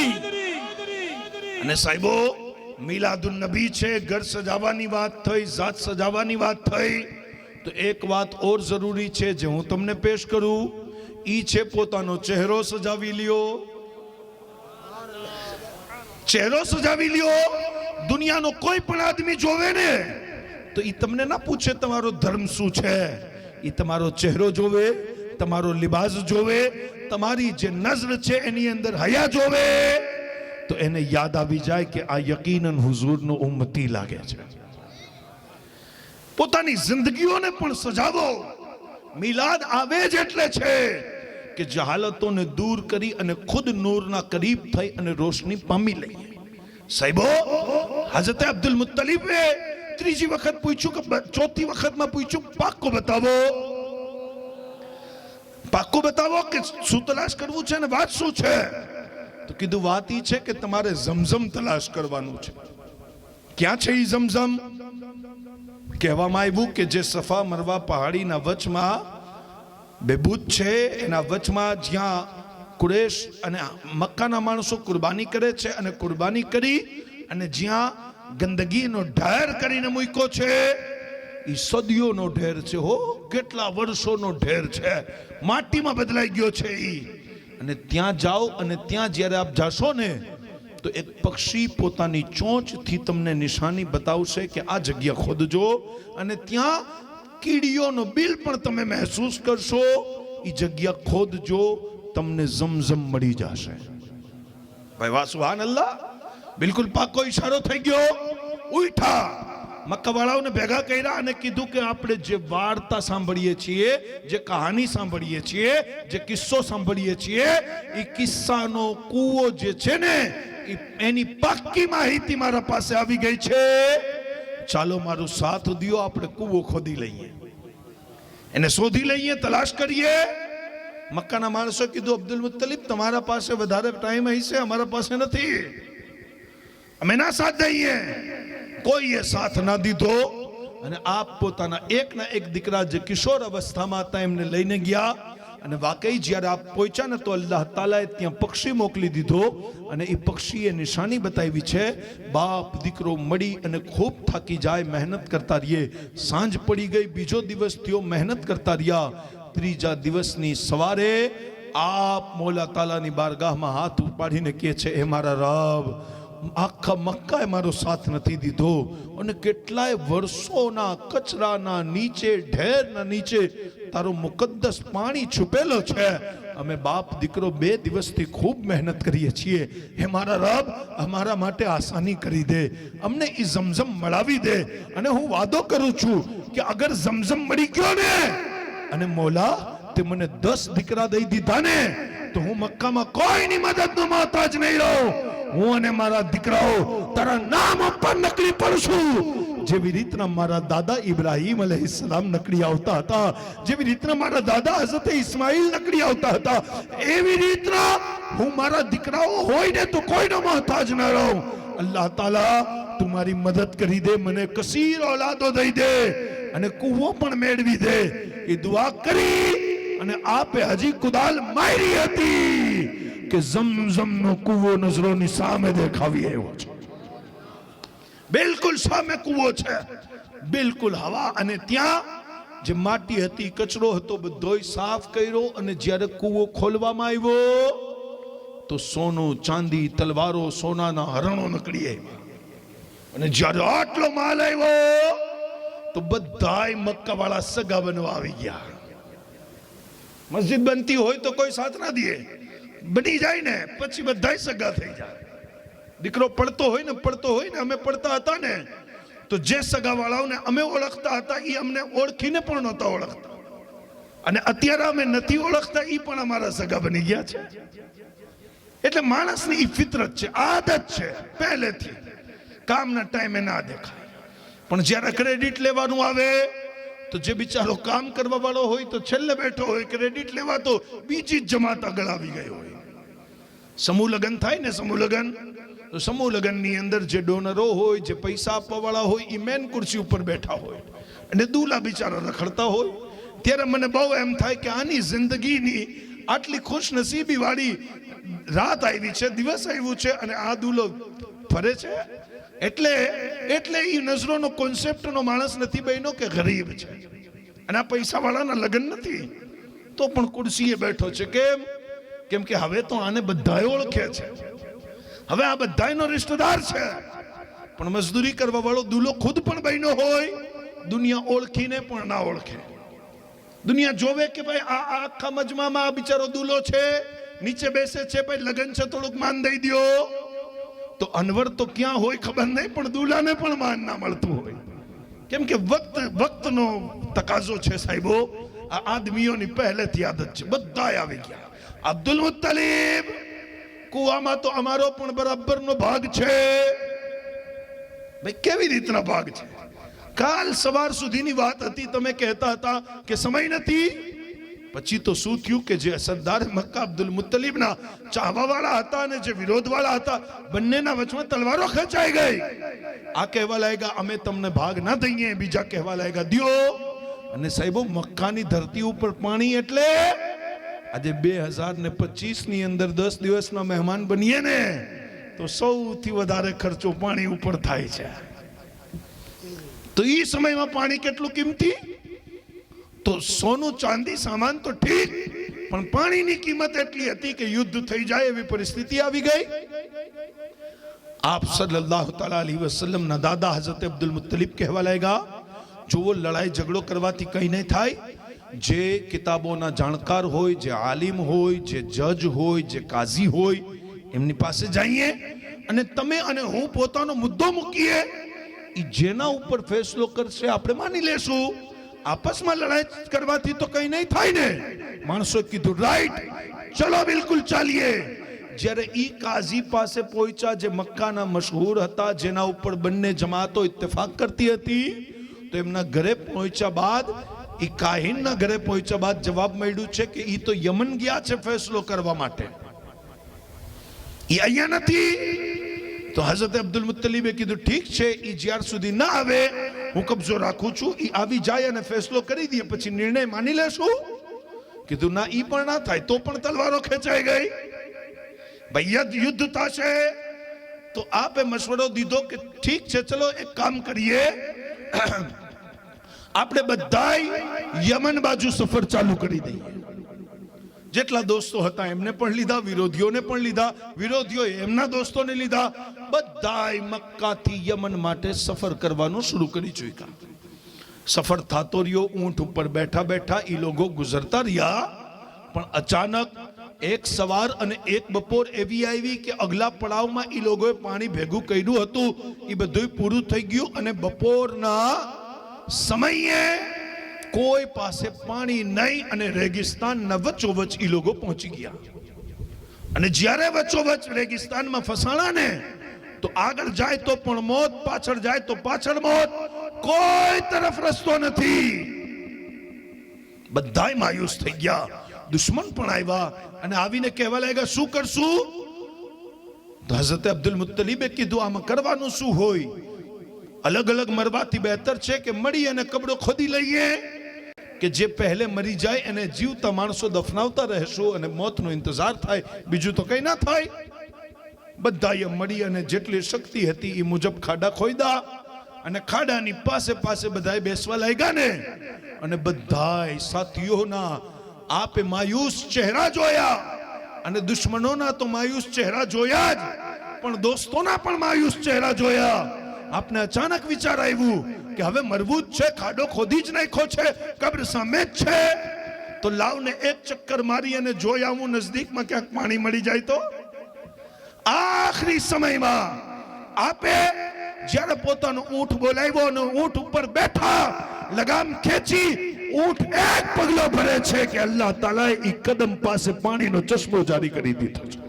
અને સાહેબો, મિલાદુન નબી છે, ઘર સજાવવાની વાત થઈ, જાત સજાવવાની વાત થઈ, તો એક વાત ઓર જરૂરી છે જે હું તમને પેશ કરું. ઈ છે પોતાનો ચહેરો સજાવી લ્યો. ચહેરો સજાવી લ્યો. દુનિયાનો કોઈ પણ આદમી જોવે ને તો ઈ તમને ના પૂછે તમારો ધર્મ શું છે, ઈ તમારો ચહેરો જોવે, તમારો લિબાસ જોવે, તમારી જે નજર છે એની અંદર હયા જોવે, તો એને યાદ આવી જાય કે આ યકીનન હુઝુરનો ઉમ્મતી લાગે છે. પોતાની જિંદગીઓને પણ સજાવો. મિલાદ આવે જ એટલે છે કે જહાલતોને દૂર કરી અને ખુદ નૂરના કરીબ થઈ અને રોશની પામી લઈએ. સાહેબો, હઝરત અબ્દુલ મુત્તલિબે ત્રીજી વખત પૂછ્યું કે ચોથી વખતમાં પૂછ્યું, પાક્કો બતાવો, પાક્કો બતાવો કે શું તલાશ કરવું છે ને વાત શું છે. તો કીધું વાત ઈ છે કે તમારે ઝમઝમ તલાશ કરવાનું છે. ક્યાં છે ઈ ઝમઝમ? કહેવામાં આવ્યું કે જે સફા મરવા પહાડીના વચમાં બેબૂત છે, એના વચમાં જ્યાં કુરેશ અને મક્કાના માણસો કુરબાની કરે છે, અને કુરબાની કરી અને જ્યાં ગંદગીનો ઢેર કરીને મૂક્યો છે, એ સદીઓનો ઢેર છે હો, કેટલા વર્ષોનો ઢેર છે, માટીમાં બદલાઈ ગયો છે ઈ. અને ત્યાં જાઓ અને ત્યાં જ્યારે આપ જાશો ને તો એક પક્ષી પોતાની ચોંચથી તમને નિશાની બતાવશે કે આ જગ્યા ખોદજો, અને ત્યાં કીડીઓનો બિલ પણ તમે મહેસૂસ કરશો. એ જગ્યા ખોદજો, તમને ઝમઝમ મળી જશે. ભાઈ વાહ, સુભાનઅલ્લાહ. બિલકુલ પાકો ઈશારો થઈ ગયો. ઉઠા મક્કાવાળાઓને ભેગા કર્યા અને કીધું કે આપણે જે વાર્તા સાંભળીએ છીએ, જે કહાની સાંભળીએ છીએ, જે કિસ્સો સાંભળીએ છીએ, એ કિસ્સાનો કૂવો જે છે ને એની પાક્કી માહિતી મારા પાસે આવી ગઈ છે. ચાલો મારો સાથ દિયો, આપણે કૂવો ખોદી લઈએ, એને શોધી લઈએ, તલાશ કરીએ. મક્કાના માણસો કીધું અબ્દુલ મુત્તલિબ તમારા પાસે વધારે ટાઈમ હશે, અમારા પાસે નથી, અમે ના સાથ દઈએ. કોઈએ સાથ ના દીધો. અને આપ પોતાના એકના એક દીકરા જે કિશોર અવસ્થામાં હતા એમને લઈને ગયા. અને વાકઈ જ્યારે આપ પહોંચ્યા ને તો અલ્લાહ તાલાએ ત્યાં પક્ષી મોકલી દીધો, અને એ પક્ષીએ નિશાની બતાવી છે. બાપ દીકરો મળી અને ખૂબ થાકી જાય, મહેનત કરતા રહીએ. સાંજ પડી ગઈ, બીજો દિવસ થયો, મહેનત કરતા રહ્યા. ત્રીજા દિવસની સવારે આપ મોલા તાલાની બારગાહમાં હાથ ઉપાડીને કહે છે, એ મારા રબ, આખા મક્કાએ મારો સાથ નથી દીધો, અને કેટલાય વર્ષોના કચરાના નીચે, ઢેરના નીચે તારો મુકદ્દસ પાણી છુપેલો છે. અમે બાપ દીકરો 2 દિવસથી ખૂબ મહેનત કરીએ છીએ. હે મારા રબ, અમારા માટે આસાની કરી દે, અમને એ ઝમઝમ મળાવી દે. અને હું વાદો કરું છું કે અગર ઝમઝમ મળી ગયો ને, અને મોલા તે મને 10 દીકરા દઈ દીધા ને, તો હું મક્કામાં કોઈની મદદનો મોહતાજ નહીં રહું. હું અને મારા દીકરાઓ તારા નામ ઉપર નકલી પડશું. જેવી રીતના મારા દાદા ઇબ્રાહીમ અલૈહિસ્સલામ નકળી આવતા હતા, જેવી રીતના મારા દાદા હઝરત ઇસ્માઈલ નકળી આવતા હતા, એવી રીતના હું મારા દીકરાઓ હોય ને તો કોઈનો મોહતાજ ન રહું. અલ્લાહ તાલા તું મારી મદદ કરી દે, મને કસીર ઓલાદો દઈ દે, અને કૂવો પણ મેળવી દે. એ દુઆ કરી અને આપે હજી કુદાલ મારી હતી કે ઝમઝમનો કૂવો નજરોની સામે દેખાવી આવ્યો છે. બિલકુલ સામે કૂવો છે, બિલકુલ હવા. અને ત્યાં જે માટી હતી, કચરો હતો, બધોય સાફ કર્યો. અને જ્યારે કૂવો ખોલવામાં આવ્યો તો સોનું, ચાંદી, તલવારો, સોનાના હરણો નીકળી આવ્યા. અને જ્યારે આટલો માલ આવ્યો તો બધાય મક્કા વાળા સગા બનવા આવી ગયા. મસ્જિદ બનતી હોય તો કોઈ સાથ ના દે, બની જાય ને પછી બધાય સગા થઈ જાય. દીકરો પડતો હોય ને, અમે પડતા હતા ને તો જે સગા વાળાઓને અમે ઓળખતા હતા એ અમને ઓળખીને પણ નહોતા ઓળખતા, અને અત્યારે અમે નથી ઓળખતા એ પણ અમારા સગા બની ગયા છે. એટલે માણસની ઈ ફિતરત છે, આદત છે પહેલેથી. કામના ટાઈમે ના દેખાય, પણ જ્યારે ક્રેડિટ લેવાનું આવે તો જે બિચારો કામ કરવા વાળો હોય તો છેલ્લે બેઠો હોય, ક્રેડિટ લેવા તો બીજી જ જમાત આગળ આવી ગઈ હોય. સમૂહ લગ્ન થાય ને, સમૂહ લગ્ન, તો સમૂહ લગ્નની અંદર જે ડોનરો હોય, જે પૈસા આપવા વાળા હોય, એ મેન ખુરશી ઉપર બેઠા હોય, અને દૂલ્હા બિચારા રખડતા હોય. ત્યારે મને બહુ એમ થાય કે આની જિંદગીની આટલી ખુશનસીબી વાળી રાત આવી છે, દિવસ આવ્યું છે, અને આ દૂલ્હો ફરે છે. એટલે એ નજરોનો કોન્સેપ્ટનો માણસ નથી બન્યો કે ગરીબ છે, અને આ પૈસા વાળાના લગ્ન નથી તો પણ ખુરશીએ બેઠો છે. કેમ કે હવે તો આને બધાય ઓળખે છે, હવે આ બધાયનો રિશ્તેદાર છે. પણ મજદૂરી કરવા વાળો દૂલ્હો ખુદ પણ બન્યો હોય, દુનિયા ઓળખીને પણ ના ઓળખે. દુનિયા જોવે કે ભાઈ આ આખા મજમામાં આ બિચારો દૂલ્હો છે, નીચે બેસે છે, ભાઈ લગ્ન છે, થોડુંક માન દઈ દો. તો અનવર તો ક્યાં હોય ખબર નહીં, પણ દુલ્હાને પણ માન ના મળતું હોય. કેમ કે વક્તનો તકાજો છે સાહેબો. આ આદમીઓની પહેલેથી આદત છે. બધા આવી ગયા. અબ્દુલ મુત્તલિબ, કુવામાં તો અમારો પણ બરાબરનો ભાગ છે. ભાઈ કેવી રીતના ભાગ છે? કાલ સવાર સુધીની વાત હતી, તમે કહેતા હતા કે સમય નથી. પછી તો શું થયું કે જે સરદાર મક્કા અબ્દુલ મુત્તલિબના ચાહવા વાળા હતા અને જે વિરોધ વાળા હતા, બંનેના વચમાં તલવારો ખેંચાઈ ગઈ. આ કહેવા લાગ્યા અમે તમને ભાગ ના દઈએ, બીજા કહેવા લાગ્યા દિયો. અને સાહેબો, મક્કાની ધરતી ઉપર પાણી એટલે આજે 2025 ની અંદર 10 દિવસના મહેમાન બનીએ ને તો સૌથી વધારે ખર્ચો પાણી ઉપર થાય છે. તો એ સમયમાં પાણી કેટલું કિંમતી? તો સોનું ચાંદી સામાન તો ઠીક, પણ પાણીની કિંમત એટલી હતી કે યુદ્ધ થઈ જાય એવી પરિસ્થિતિ આવી ગઈ. આપ સલ્લલ્લાહુ તઆલા અલૈહિ વસલ્લમ ના દાદા હઝરત અબ્દુલ મુત્તલિબ કહેવા લાગ્યા, જો લડાઈ ઝઘડો કરવાથી કંઈ નહીં થાય. જે કિતાબોના જાણકાર હોય, જે આલિમ હોય, જે જજ હોય, જે કાઝી હોય, એમની પાસે જઈએ અને તમે અને હું પોતાનો મુદ્દો મૂકીએ. એ જેના ઉપર ફેસલો કરશે આપણે માની લેશું. આપસમાં લડાઈ કરવાથી તો કંઈ નહીં થાય ને. માણસો કીધું રાઈટ, ચલો બિલકુલ ચાલીએ. જ્યારે ઈ કાઝી પાસે પહોંચ્યા, જે મક્કાના મશહૂર હતા, જેના ઉપર બંને જમાતો ઇત્તફાક કરતી હતી, તો એમના ઘરે પહોંચ્યા બાદ, ઈ કાહિનના ઘરે પહોંચ્યા બાદ જવાબ મળ્યું છે કે ઈ તો યમન ગયા છે ફેસલો કરવા માટે, ઈ અહીંયા નથી. તો હઝરત અબ્દુલ મુત્તલિબે કીધું ઠીક છે, ઈ જ્યાર સુધી ના આવે હું કબજો રાખું છું. ઈ આવી જાય અને ફેસલો કરી દે, પછી નિર્ણય માની લેશું. કીધું ના, ઈ પણ ના થાય તો પણ તલવારો ખેંચાઈ ગઈ. ભાઈ યુદ્ધ થશે. તો આપે મશવરો દીધો કે ઠીક છે, ચલો એક કામ કરીએ, આપણે બધાય યમન બાજુ સફર ચાલુ કરી દઈએ. જેટલા દોસ્તો હતા એમને પણ લીધા, વિરોધીઓને પણ લીધા, વિરોધીઓએ એમના દોસ્તોને લીધા. બધાય મક્કાથી યમન માટે સફર કરવાનું શરૂ કરી ચૂક્યા. સફર થતો રહ્યો, ઊંટ ઉપર બેઠા બેઠા એ લોકો ગુજરતા રહ્યા. પણ અચાનક એક સવાર અને એક બપોર એવી આવી કે અગલા પડાવમાં એ લોકોએ પાણી ભેગું કર્યું હતું, એ બધું પૂરું થઈ ગયું અને બપોરના સમયે કોઈ પાસે પાણી નહીં અને રેગિસ્તાનના વચ્ચોવચ એ લોકો પહોંચી ગયા. અને જ્યારે વચ્ચોવચ રેગિસ્તાનમાં ફસાણા ને, તો આગળ જાય તો પણ મોત, પાછળ જાય તો પાછળ મોત, કોઈ તરફ રસ્તો નથી. બધાય માયુસ થઈ ગયા. દુશ્મન પણ આવ્યા અને આવીને કહેવા લાગ્યા શું કરશું? તો હઝરત અબ્દુલ મુત્તલિબે કીધું આમાં કરવાનું શું હોય? અલગ અલગ મરવાથી બહેતર છે કે મળી અને કબરો ખોદી લઈએ, કે જે પહેલે મરી જાય એને જીવતા માણસો દફનાવતા રહેશું અને મોતનો ઇંતજાર થાય, બીજું તો કઈ ના થાય. બધાએ મળી અને જેટલી શક્તિ હતી એ મુજબ ખાડા ખોદ્યા અને ખાડાની પાસે પાસે બધાએ બેસવા લાગ્યા ને. અને બધાય સાથીઓના આપે માયુસ ચહેરા જોયા, અને દુશ્મનોના તો માયુસ ચહેરા જોયા જ, પણ દોસ્તોના પણ માયુસ ચહેરા જોયા. આપને અચાનક વિચાર આવ્યું કે હવે મરવું જ છે, ખાડો ખોદી જ નાખ્યો છે, કબ્ર સામે જ છે, તો લાવને એક ચક્કર મારી અને જોઈ આવું નજદીકમાં ક્યાંક પાણી મળી જાય તો. આખરી સમયમાં આપે જ્યારે પોતાનો ઊંટ બોલાવ્યો અને ઊંટ ઉપર બેઠા, લગામ ખેંચી ઊંટ એક પગલો ભરે છે કે અલ્લાહ તાલાએ ઈ કદમ પાસે પાણીનો ચશ્મો જારી કરી દીધો છે.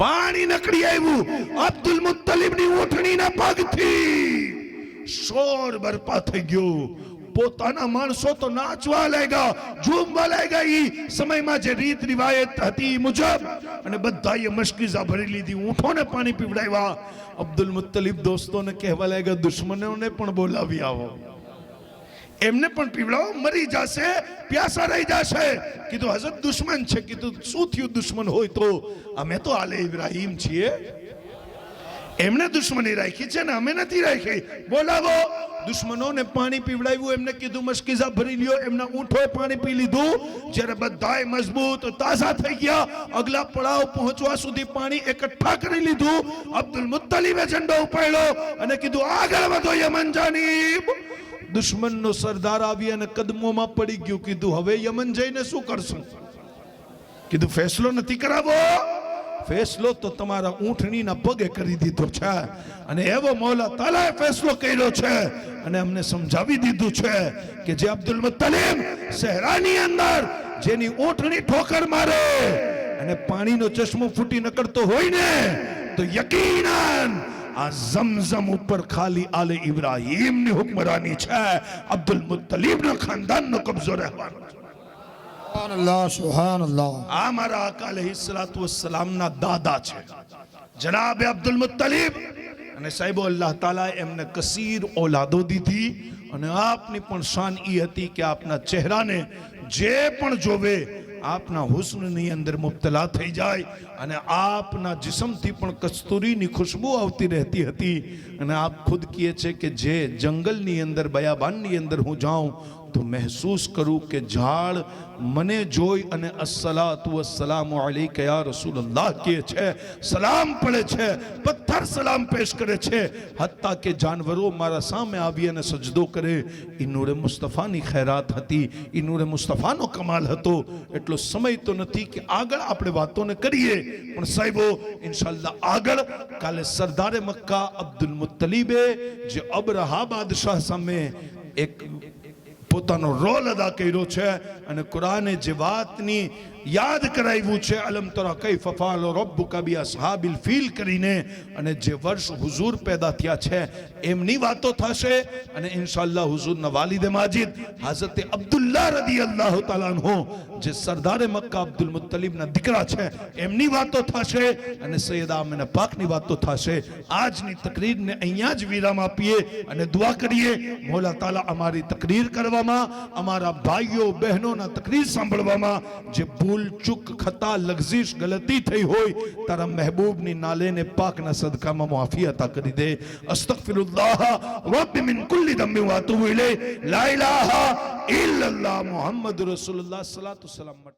પાણી નકળી આવ્યું અબ્દુલ મુત્તલિબની ઊંટણીના પગથી. શોર બરપા થઈ ગયો. પોતાના માણસો તો નાચવા લાગ્યા, ઝૂમવા લાગ્યા ઈ સમયમાં જે રીત રિવાયત હતી મુજબ, અને બધાએ મશકીઝા ભરી લીધી, ઊંટોને પાણી પીવડાવ્યા. અબ્દુલ મુત્તલિબ દોસ્તોને કહેવા લાગ્યા દુશ્મનોને પણ બોલાવી આવો, એમને પણ પીવડાવો, મરી જશે, પ્યાસા રહી જશે. કીધું હઝરત દુશ્મન છે. કીધું શું થયું દુશ્મન હોય તો? અમે તો આલે ઇબ્રાહીમ છીએ, એમને દુશ્મની રાખી છે ને અમે નથી રાખી, બોલાવો. દુશ્મનોને પાણી પીવડાવ્યું, એમને કીધું મશકીઝા ભરી લ્યો, એમના ઊંઠોએ પાણી પી લીધું. જ્યારે બધાય મજબૂત તાજા થઈ ગયા, અગલા પડાવ પહોંચવા સુધી પાણી એકઠા કરી લીધું. અબ્દુલ મુત્તલિબે ઝંડો ઉપાડ્યો અને કીધું આગળ વધો યમન જાનીબ. દુશ્મનનો સરદાર આવી અને કદમોમાં પડી ગયું. કીધું હવે યમન જઈને શું કરશું? કીધું ફેસલો નથી કરાવો, ફેસલો તો તમારા ઊંટણીના પગે કરી દીધો છે, અને એવો મૌલા તાલાએ ફેસલો કર્યો છે અને અમને સમજાવી દીધું છે કે જે અબ્દુલ મુત્તલિબ સહેરાની અંદર જેની ઊંટણી ઠોકર મારે અને પાણીનો ચશ્મો ફૂટી નકળતો હોય ને, તો યકીનન આ ઝમઝમ ઉપર ખાલી આલે ઇબ્રાહીમની હુકમરાની છે, અબ્દુલ મુત્તલિબના ખાનદાનનો કબજો રહેવાનો છે. સુબહાનલ્લાહ, સુબહાનલ્લાહ. આ મારા આકા અલૈહિસ્સલાતુ વસ્સલામના દાદા છે જનાબ અબ્દુલ મુત્તલિબ. અને સાહેબો અલ્લાહ તાલા એમને કસીર ઓલાદો દીધી, અને આપની પણ શાન ઈ હતી કે આપના ચહેરાને જે પણ જોવે આપના હુસ્નની અંદર મુબ્તલા થઈ જાય અને આપના જિસ્મથી પણ કસ્તુરીની ખુશ્બુ આવતી રહેતી હતી અને આપ ખુદ કહે છે કે જે જંગલની અંદર બયાબાનની અંદર હું જાઉં તો મહેસૂસ કરું કે ઝાડ મને જોઈ અને અસ્સલાતુ વસ્સલામુ અલૈકા યા રસૂલલ્લાહ કહે છે, સલામ પડે છે, પથ્થર સલામ પેશ કરે છે, હત્તા કે જાનવરો મારા સામે આવી અને સજદો કરે. એ નૂરે મુસ્તફાની ખૈરાત હતી, એ નૂરે મુસ્તફાનો કમાલ હતો. એટલો સમય તો નથી કે આગળ આપણે વાતોને કરીએ, પણ સાહેબો ઇન્શાઅલ્લાહ આગળ કાલે સરદારે મક્કા અબ્દુલ મુત્તલીબે જે અબરહા બાદશાહ સામે એક પોતાનો રોલ અદા કર્યો છે અને કુરાને જે વાતની યાદ કરાવ્યું છે, અલમ તરા કૈફ ફઅલ રબ્બુકા બિ અસ્હાબિલ ફીલ કરીને, અને જે વર્ષ હુઝુર પેદા થયા છે એમની વાતો થશે. અને ઇન્શાઅલ્લાહ હુઝુરના વાલિદ માજીદ હઝરત અબ્દુલ્લાહ રદિયલ્લાહુ તઆલા અન્હુ જે સરદારે મક્કા અબ્દુલ મુત્તલિબના દીકરા છે એમની વાતો થશે અને સૈયદા આમિના પાકની વાતો થશે. આજની તકરીરને અહીંયા જ વિરામ આપીએ અને દુઆ કરીએ મોલા તાલા અમારી તકરીર કરવામાં, અમારા ભાઈઓ બહેનોના તકરીર સાંભળવામાં જે ભૂલ ચૂક ખતા લગઝીશ ગલતી થઈ હોય તારા મહેબૂબની નાલેને પાકના સદકામાં મુઆફી અતા કરી દે. અસ્તગફિરુલ્લાહ રબ્બી મિન કુલ્લી દમ્બિન વ અતૂબુ ઇલૈહ. લા ઇલાહા ઇલ્લલ્લાહ મુહમ્મદુર રસૂલુલ્લાહ સલ્લલ્લાહુ અલૈહિ વસલ્લમ.